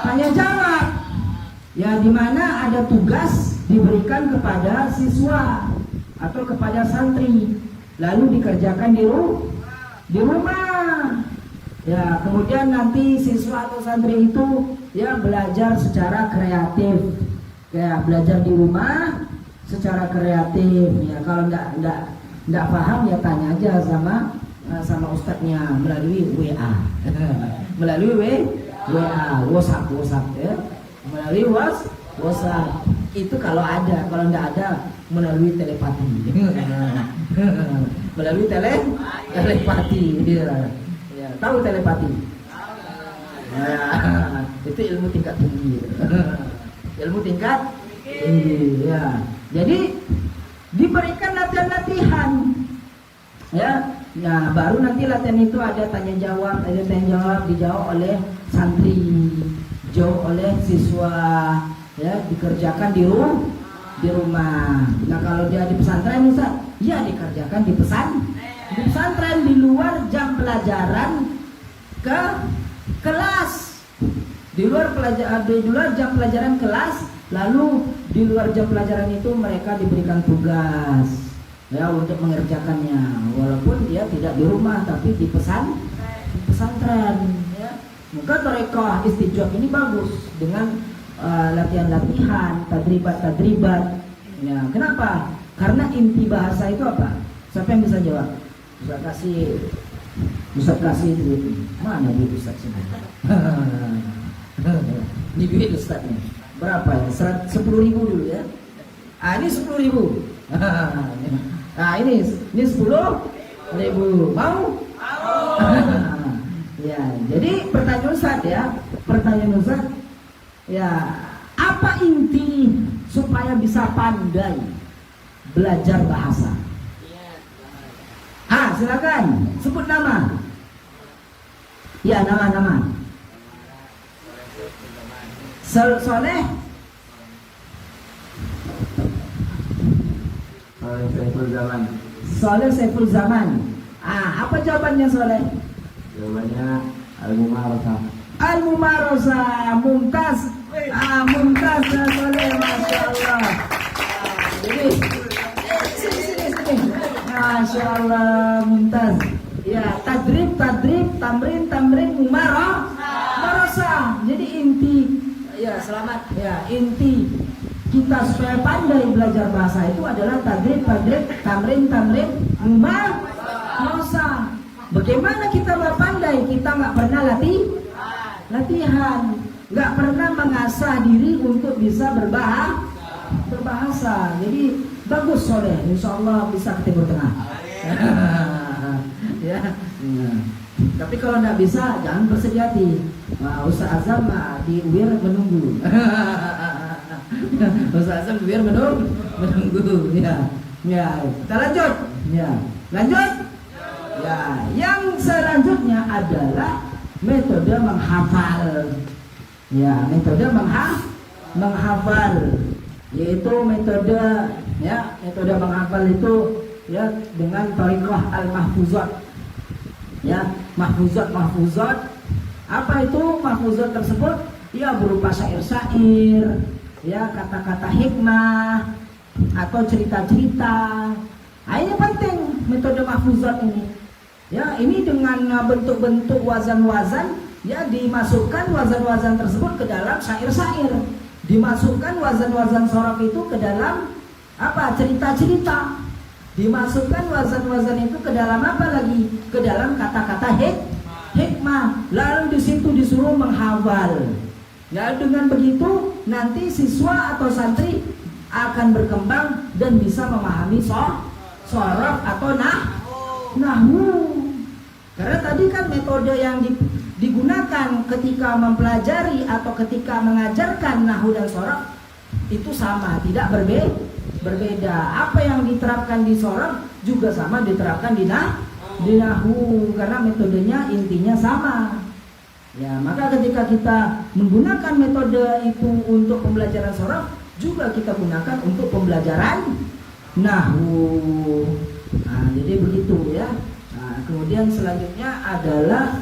tanya jawab. Ya, di mana ada tugas diberikan kepada siswa atau kepada santri, lalu dikerjakan di rumah. Ya, kemudian nanti siswa atau santri itu ya belajar secara kreatif. Ya, belajar di rumah secara kreatif. Ya, kalau enggak paham ya tanya aja sama ustadznya melalui WA. Melalui WhatsApp ya. Melalui WhatsApp. Itu kalau ada, kalau enggak ada melalui telepati. Melalui telepati. Ya, tahu telepati? Ya, itu ilmu tingkat tinggi. Ilmu tingkat tinggi. Ya. Jadi diberikan latihan-latihan. Ya, Nah, baru nanti latihan itu ada tanya jawab, dijawab oleh santri, jawab oleh siswa, ya, dikerjakan di rumah. Nah, kalau dia di pesantren Ustaz, ya dikerjakan di pesantren di luar jam pelajaran ke kelas. Di luar jam pelajaran kelas, lalu di luar jam pelajaran itu mereka diberikan tugas, ya, untuk mengerjakannya, walaupun dia tidak di rumah tapi di pesantren, ya. Maka mereka istijab ini bagus dengan latihan-latihan, tadribat. Ya, kenapa? Karena inti bahasa itu apa? Siapa yang bisa jawab? Ustaz kasih duit. Mana duit Ustaz sini? Ini duit Ustaz nih. Berapa ya? 10.000 dulu ya. Ini 10.000. Nah, ini 10.000. Mau? Ya, jadi pertanyaan Ustaz ya, apa inti supaya bisa pandai belajar bahasa? Silakan sebut nama. Ya, nama. Soleh Saiful Zaman. Apa jawabannya Soleh?
Jawabannya Al-Mumarasah.
Mumtaz. Mumtaz ya Soleh, Masya Allah. Jadi sini. Masya Allah, mumtaz. Ya, tadrib, tamrin, mumarasah. Jadi inti, ya selamat. Ya, inti kita supaya pandai belajar bahasa itu adalah tadrib, tamrin, mumarasah. Bagaimana kita mau pandai? Kita nggak pernah latihan, nggak pernah mengasah diri untuk bisa berbahasa. Jadi bagus Soleh, insya Allah bisa ke Timur Tengah. Ya. Tapi kalau nggak bisa, jangan bersedih hati. Ustaz Azam di UIR menunggu. Ustaz Azam di UIR menunggu. Ya. Kita lanjut. Ya. Lanjut. Ya. Yang selanjutnya adalah metode menghafal. Ya, metode menghafal. Yaitu metode menghafal itu ya dengan thariqah al-mahfuzat. Ya, mahfuzat. Apa itu mahfuzat tersebut? Ya, berupa syair-syair, ya, kata-kata hikmah atau cerita-cerita. Ini penting metode mahfuzat ini. Ya, ini dengan bentuk-bentuk wazan-wazan, ya, dimasukkan wazan-wazan tersebut ke dalam syair-syair. Dimasukkan wazan-wazan sorof itu ke dalam apa? Cerita-cerita. Dimasukkan wazan-wazan itu ke dalam apa lagi? Ke dalam kata-kata hikmah. Lalu di situ disuruh menghafal. Ya, dengan begitu nanti siswa atau santri akan berkembang dan bisa memahami sorof atau nahwu. Karena tadi kan metode yang digunakan ketika mempelajari atau ketika mengajarkan nahwu dan sorof itu sama, tidak berbeda. Apa yang diterapkan di sorof juga sama diterapkan di nahwu, karena metodenya intinya sama. Ya, maka ketika kita menggunakan metode itu untuk pembelajaran sorof, juga kita gunakan untuk pembelajaran nahwu. Nah, jadi begitu ya. Nah, kemudian selanjutnya adalah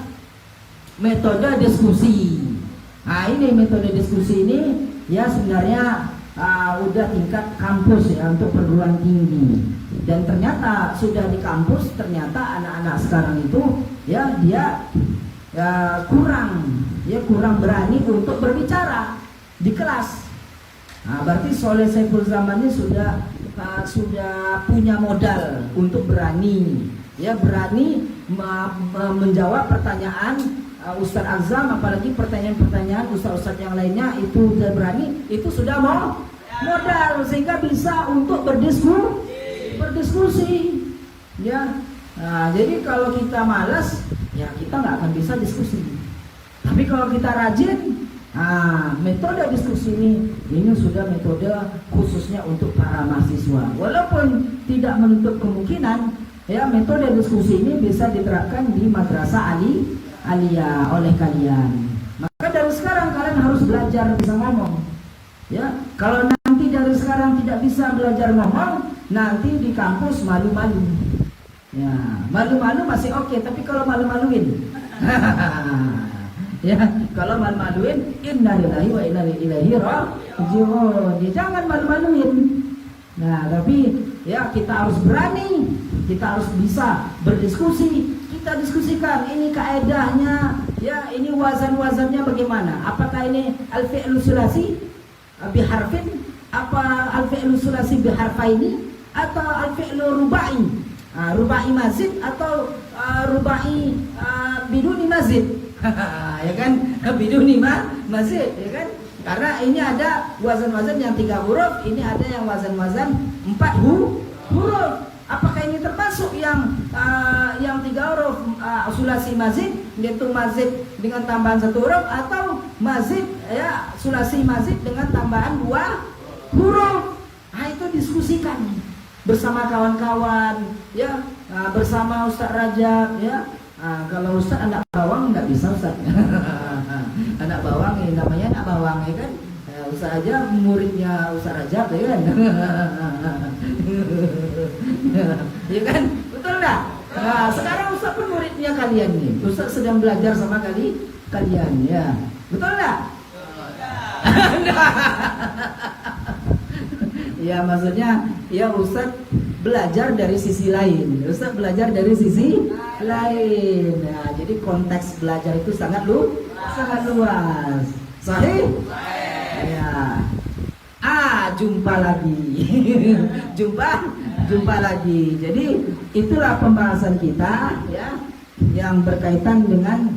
metode diskusi. Nah, ini metode diskusi ini ya sebenarnya udah tingkat kampus ya untuk perguruan tinggi. Dan ternyata sudah di kampus, ternyata anak-anak sekarang itu ya dia kurang berani untuk berbicara di kelas. Nah, berarti Soleh Saiful Zaman ini sudah punya modal untuk berani menjawab pertanyaan Ustaz Azam, apalagi pertanyaan-pertanyaan Ustaz-Ustaz yang lainnya itu sudah berani, itu sudah modal sehingga bisa untuk berdiskusi. Ya. Nah, jadi kalau kita malas, ya kita nggak akan bisa diskusi. Tapi kalau kita rajin, metode diskusi ini sudah metode khususnya untuk para mahasiswa. Walaupun tidak menutup kemungkinan ya metode diskusi ini bisa diterapkan di madrasah aliyah oleh kalian. Maka dari sekarang kalian harus belajar bisa ngomong. Ya, kalau nanti dari sekarang tidak bisa belajar ngomong, nanti di kampus malu-malu. Ya, malu-malu masih oke, tapi kalau malu-maluin, ya, kalau malu-maluin, innalillahi wa inna ilaihi raji'un. Ya, jangan malu-maluin. Nah, tapi ya kita harus berani, kita harus bisa berdiskusi. Kita diskusikan ini kaedahnya, ya ini wazan-wazannya bagaimana? Apakah ini al-fi'lu sulasi biharfin, apa al-fi'lu sulasi biharfaini, atau al-fi'lu rubai, rubai mazid, atau rubai biduni mazid, ya kan? Biduni mazid, ya kan? Karena ini ada wazan-wazan yang 3 huruf, ini ada yang wazan-wazan 4 huruf. Apakah ini termasuk yang 3 huruf sulasi mazid, yaitu mazid dengan tambahan 1 huruf, atau mazid ya sulasi mazid dengan tambahan 2 huruf? Nah, itu diskusikan bersama kawan-kawan, ya, bersama Ustaz Rajab, ya. Kalau Ustaz anak bawang nggak bisa Ustaz. Anak bawang ini namanya anak bawang, ya kan? Ustaz aja muridnya Ustaz Rajab, ya kan? Ya kan? Betul enggak? Nah, sekarang Ustaz pun muridnya kalian nih. Ustaz sedang belajar sama kalian, ya. Betul enggak? Ya, maksudnya ya Ustaz belajar dari sisi lain. Ustaz belajar dari sisi lain. Nah, jadi konteks belajar itu sangat luas. Sahih? Ya. Jumpa lagi. jumpa lagi. Jadi itulah pembahasan kita, ya, yang berkaitan dengan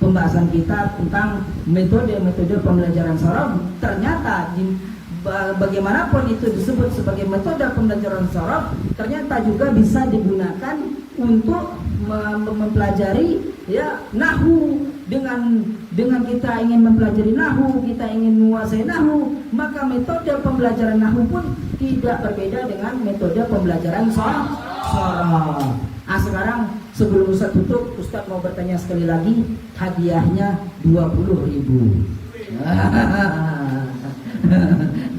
pembahasan kita tentang metode pembelajaran sorof. Ternyata bagaimanapun itu disebut sebagai metode pembelajaran sorof, ternyata juga bisa digunakan untuk mempelajari ya nahwu. Dengan kita ingin mempelajari nahwu, kita ingin menguasai nahwu, maka metode pembelajaran nahwu pun tidak berbeda dengan metode pembelajaran sorof. Sekarang sebelum Ustaz tutup, Ustaz mau bertanya sekali lagi, hadiahnya 20.000.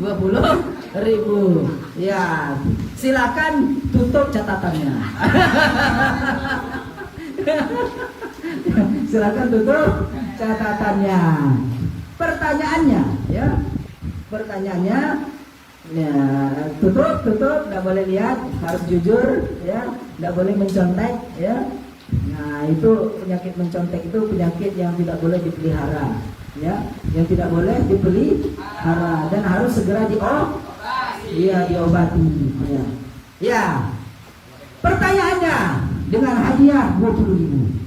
20.000. Ya, silakan tutup catatannya. Silakan tutup catatannya. Pertanyaannya, ya. Pertanyaannya, ya, tutup, nggak boleh lihat, harus jujur, ya, nggak boleh mencontek, ya. Nah, itu penyakit mencontek itu penyakit yang tidak boleh dipelihara, ya, yang tidak boleh dipelihara dan harus segera diobati, ya. Ya. Pertanyaannya dengan hadiah 20.000.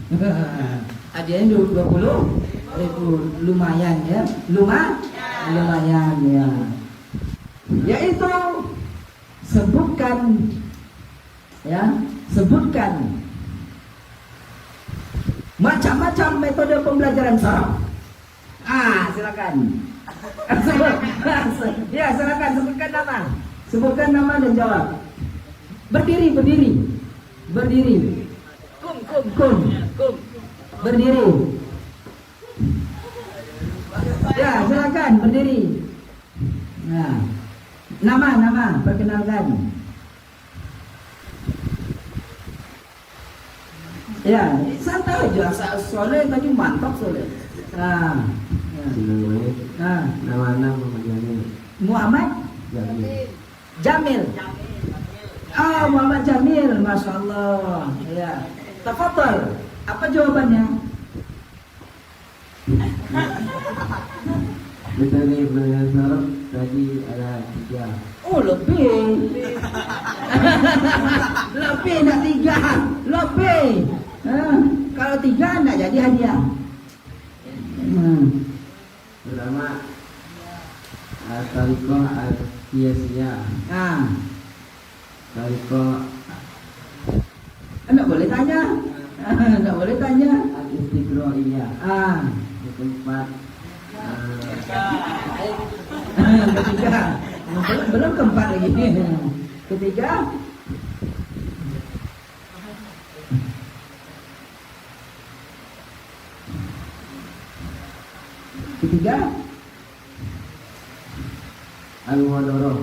Hadiahnya 20.000, lumayan, ya, lumayan, ya. Yaitu sebutkan macam-macam metode pembelajaran sorof. Silakan. Ya, silakan sebutkan nama dan jawab. Berdiri. Kum. Berdiri. Ya, silakan berdiri. Nah, nama, perkenalkan. Ya, santai aja. Soalnya tadi mantap soalnya.
Nama Muhammad Jamil.
Muhammad Jamil. Muhammad Jamil, masya Allah. Ya, tafadhol. Apa jawabannya?
Metode pembelajaran sorof tadi ada 3.
Oh, lebih. Lebih, enggak 3. Lebih. Kalau 3 enggak jadi hadiah.
Pertama, Tariqah al-Qiyasiyah. Tariqah
enggak boleh tanya.
al-Istiqro'iyah. Yang keempat,
ketiga. Belum keempat lagi. Ketiga, Ketiga, al-muhadarah.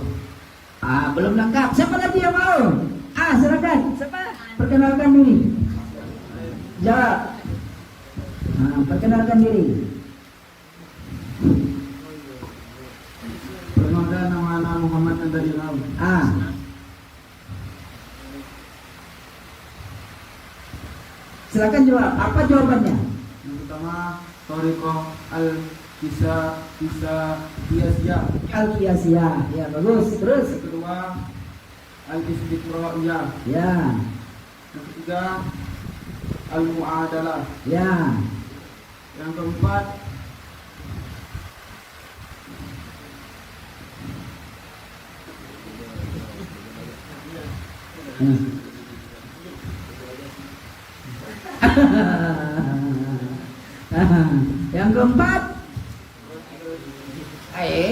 Belum lengkap. Siapa lagi yang mau? Silakan. Siapa? Perkenalkan diri. Jawab. Perkenalkan diri.
Perkenalkan, nama anak Muhammad Nanda Ilham.
Silakan jawab. Apa jawabannya?
Yang pertama, Thariqah al-Qiyasiyah.
Al-Qiyasiyah. Ya, bagus. Terus?
Yang kedua, al-Istiqra'iyah.
Ya.
Yang ketiga, al-Mu'adalah.
Ya.
Yang keempat,
Yang keempat,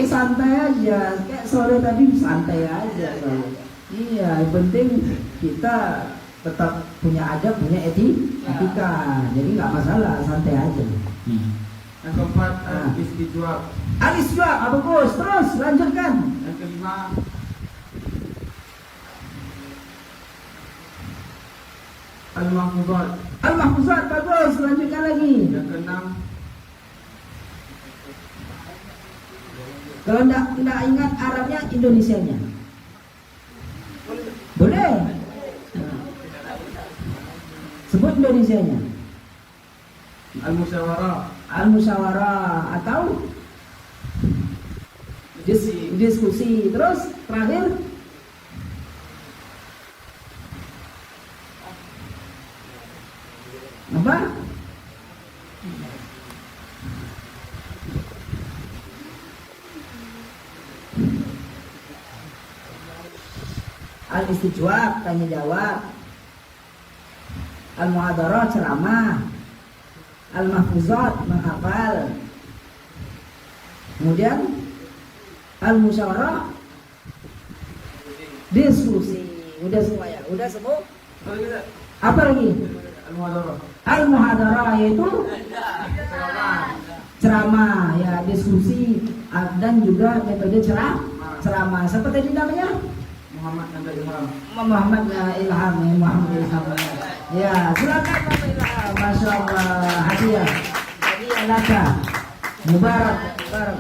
santai aja. Kayak sore tadi santai aja. Iya, yang penting kita tetap punya adab, punya etika. Jadi nggak masalah, santai aja.
yang keempat, al-Istijwab.
Al-Istijwab, bagus. Terus lanjutkan.
Yang kelima, al-Mahfuzat.
Al-Mahfuzat, bagus. Lanjutkan lagi.
Yang keenam,
Kalau tidak ingat Arabnya, Indonesianya. Boleh. Sebut Indonesianya.
al-Musyawarah.
Al-Musyawarah atau diskusi. Terus terakhir, apa? Al-Istijwab, tanya jawab. Al-Muhadarah, ceramah. Al-Mahfuzat, menghafal. Kemudian Al-Musyawarah, diskusi. Udah semua ya? Udah semua? Apa lagi?
Al-Muhadarah.
Al-Muhadarah yaitu ceramah, ya, diskusi, dan juga metode ceramah. Siapa tadi namanya?
Muhammad Nanda Ilham.
Muhammad Ilham. Ya, silakan Bapak Ilham. Masya Allah, hadiah laka. Mubarak,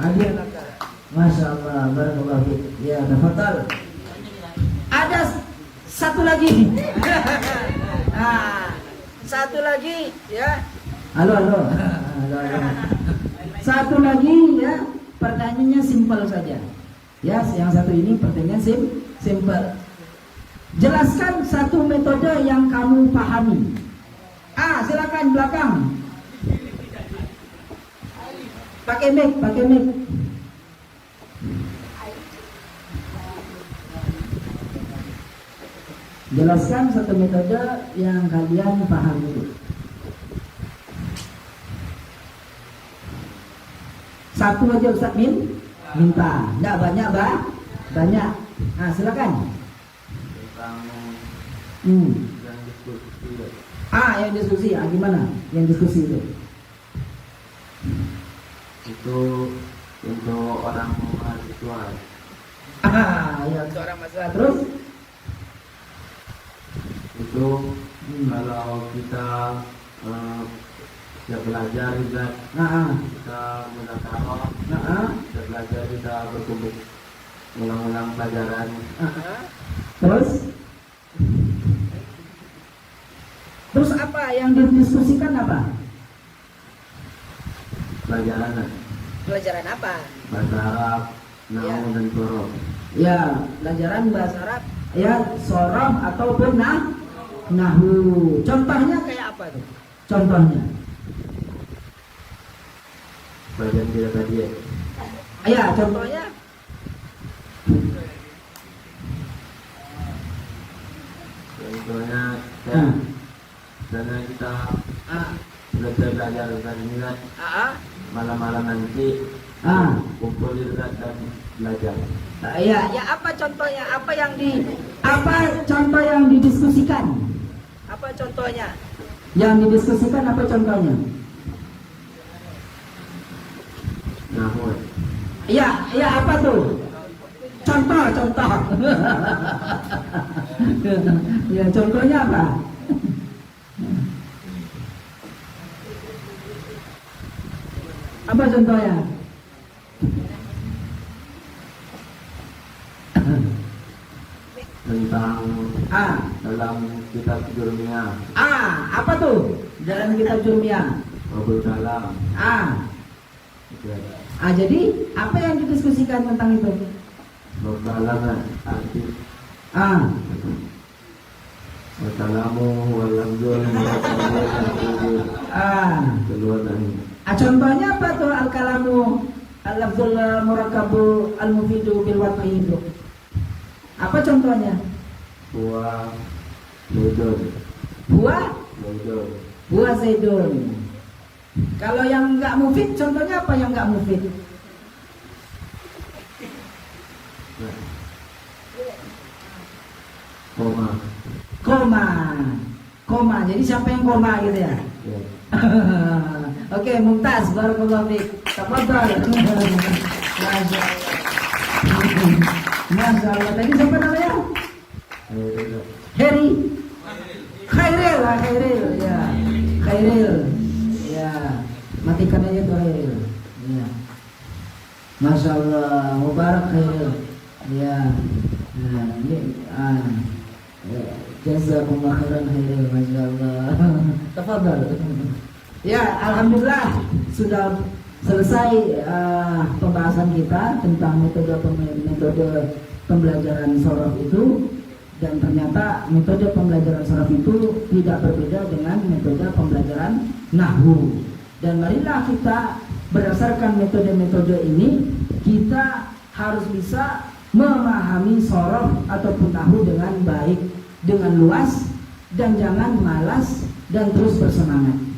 hadiah laka. Masya Allah, barakallahu fiik. Ya, tafadhal. Ada satu lagi. Satu lagi, ya. Halo. Satu lagi, ya. Pertanyaannya simpel saja. Ya, yang satu ini pertanyaan simpel. Jelaskan satu metode yang kamu pahami. Silakan belakang. Pakai mic. Jelaskan satu metode yang kalian pahami. Satu aja Ustaz minta. Enggak banyak, banyak. Silakan.
Yang diskusi.
Yang diskusi. Gimana? Yang diskusi itu?
Itu untuk orang mahasiswa.
Ya, untuk orang mahasiswa. Terus?
Itu kalau kita siap belajar juga, kita muzakarah, siap belajar kita berkumpul ulang-ulang pelajaran.
Terus apa yang didiskusikan apa? Pelajaran apa?
Bahasa Arab, Nahwu dan Shoroh.
Ya, pelajaran bahasa Arab, ya, Shoroh ataupun Nahwu. Contohnya kayak apa tuh? Contohnya?
Pelajaran kita tadi ya.
Ya, contohnya?
Contohnya, misalnya kita belajar dari minat, malam-malam nanti kumpul di dekat dan belajar.
Ya, apa contohnya? Apa contoh yang didiskusikan? Apa Apa contohnya? Yang didiskusikan apa contohnya?
Nahwu.
Iya apa tuh? Contoh. Ya contohnya apa? Apa contohnya?
Tentang dalam kitab Jurumiyah.
Apa tuh? Dalam kitab Jurumiyah.
Babul Kalam.
Jadi apa yang didiskusikan tentang itu?
Babul Kalam arti. Kalamu walhamdul keluar dari.
Contohnya apa tuh al-kalamu al-lafzul murakkabu al-mufidu bil wad'i itu? Apa contohnya?
Buah zaidun.
Buah zaidun. Kalau yang enggak mufid, contohnya apa yang enggak mufid? Koma. Jadi siapa yang koma gitu ya? Oke, Mumtaz, barakallahu fiik. Tafadhal. Masya Allah. Tadi siapa namanya? Heri. Khairil. Ya. Khairil. Ya. Matikan aja tuh Khairil. Ya. Masya Allah. Mubarak Khairil. Ya. Nah, ini jazakumullah khairan Khairil. Masya Allah. Tafadhal. Ya, alhamdulillah sudah selesai pembahasan kita tentang metode pembelajaran sorof itu, dan ternyata metode pembelajaran sorof itu tidak berbeda dengan metode pembelajaran nahwu. Dan marilah kita berdasarkan metode-metode ini kita harus bisa memahami sorof ataupun nahwu dengan baik, dengan luas, dan jangan malas dan terus bersemangat.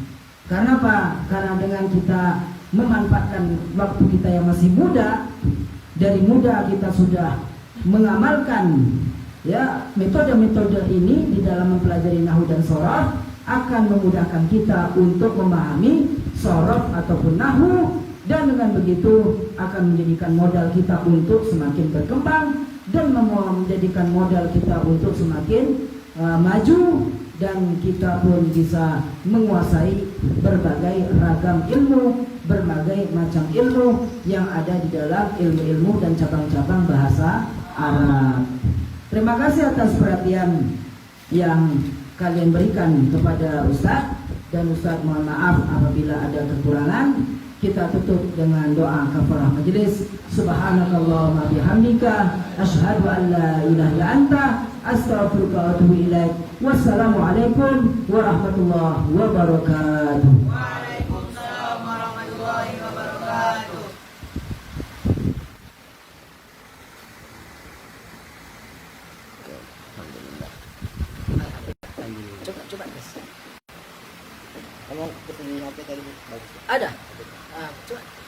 Karena apa? Karena dengan kita memanfaatkan waktu kita yang masih muda, dari muda kita sudah mengamalkan ya metode-metode ini di dalam mempelajari nahwu dan sorof, akan memudahkan kita untuk memahami sorof ataupun nahwu, dan dengan begitu akan menjadikan modal kita untuk semakin berkembang dan menjadikan modal kita untuk semakin maju, dan kita pun bisa menguasai berbagai ragam ilmu, berbagai macam ilmu yang ada di dalam ilmu-ilmu dan cabang-cabang bahasa Arab. Terima kasih atas perhatian yang kalian berikan kepada Ustadz, dan Ustadz mohon maaf apabila ada kekurangan. Kita tutup dengan doa kafarah majelis. Subhanakallahumma bihamdika asyhadu an la ilaha illa anta astaghfiruka wa atubu ilaik. Wassalamualaikum warahmatullahi wabarakatuh.
Waalaikumsalam warahmatullahi wabarakatuh.
Coba guys. Kamu ketemu HP tadi bagus. Ada. Coba.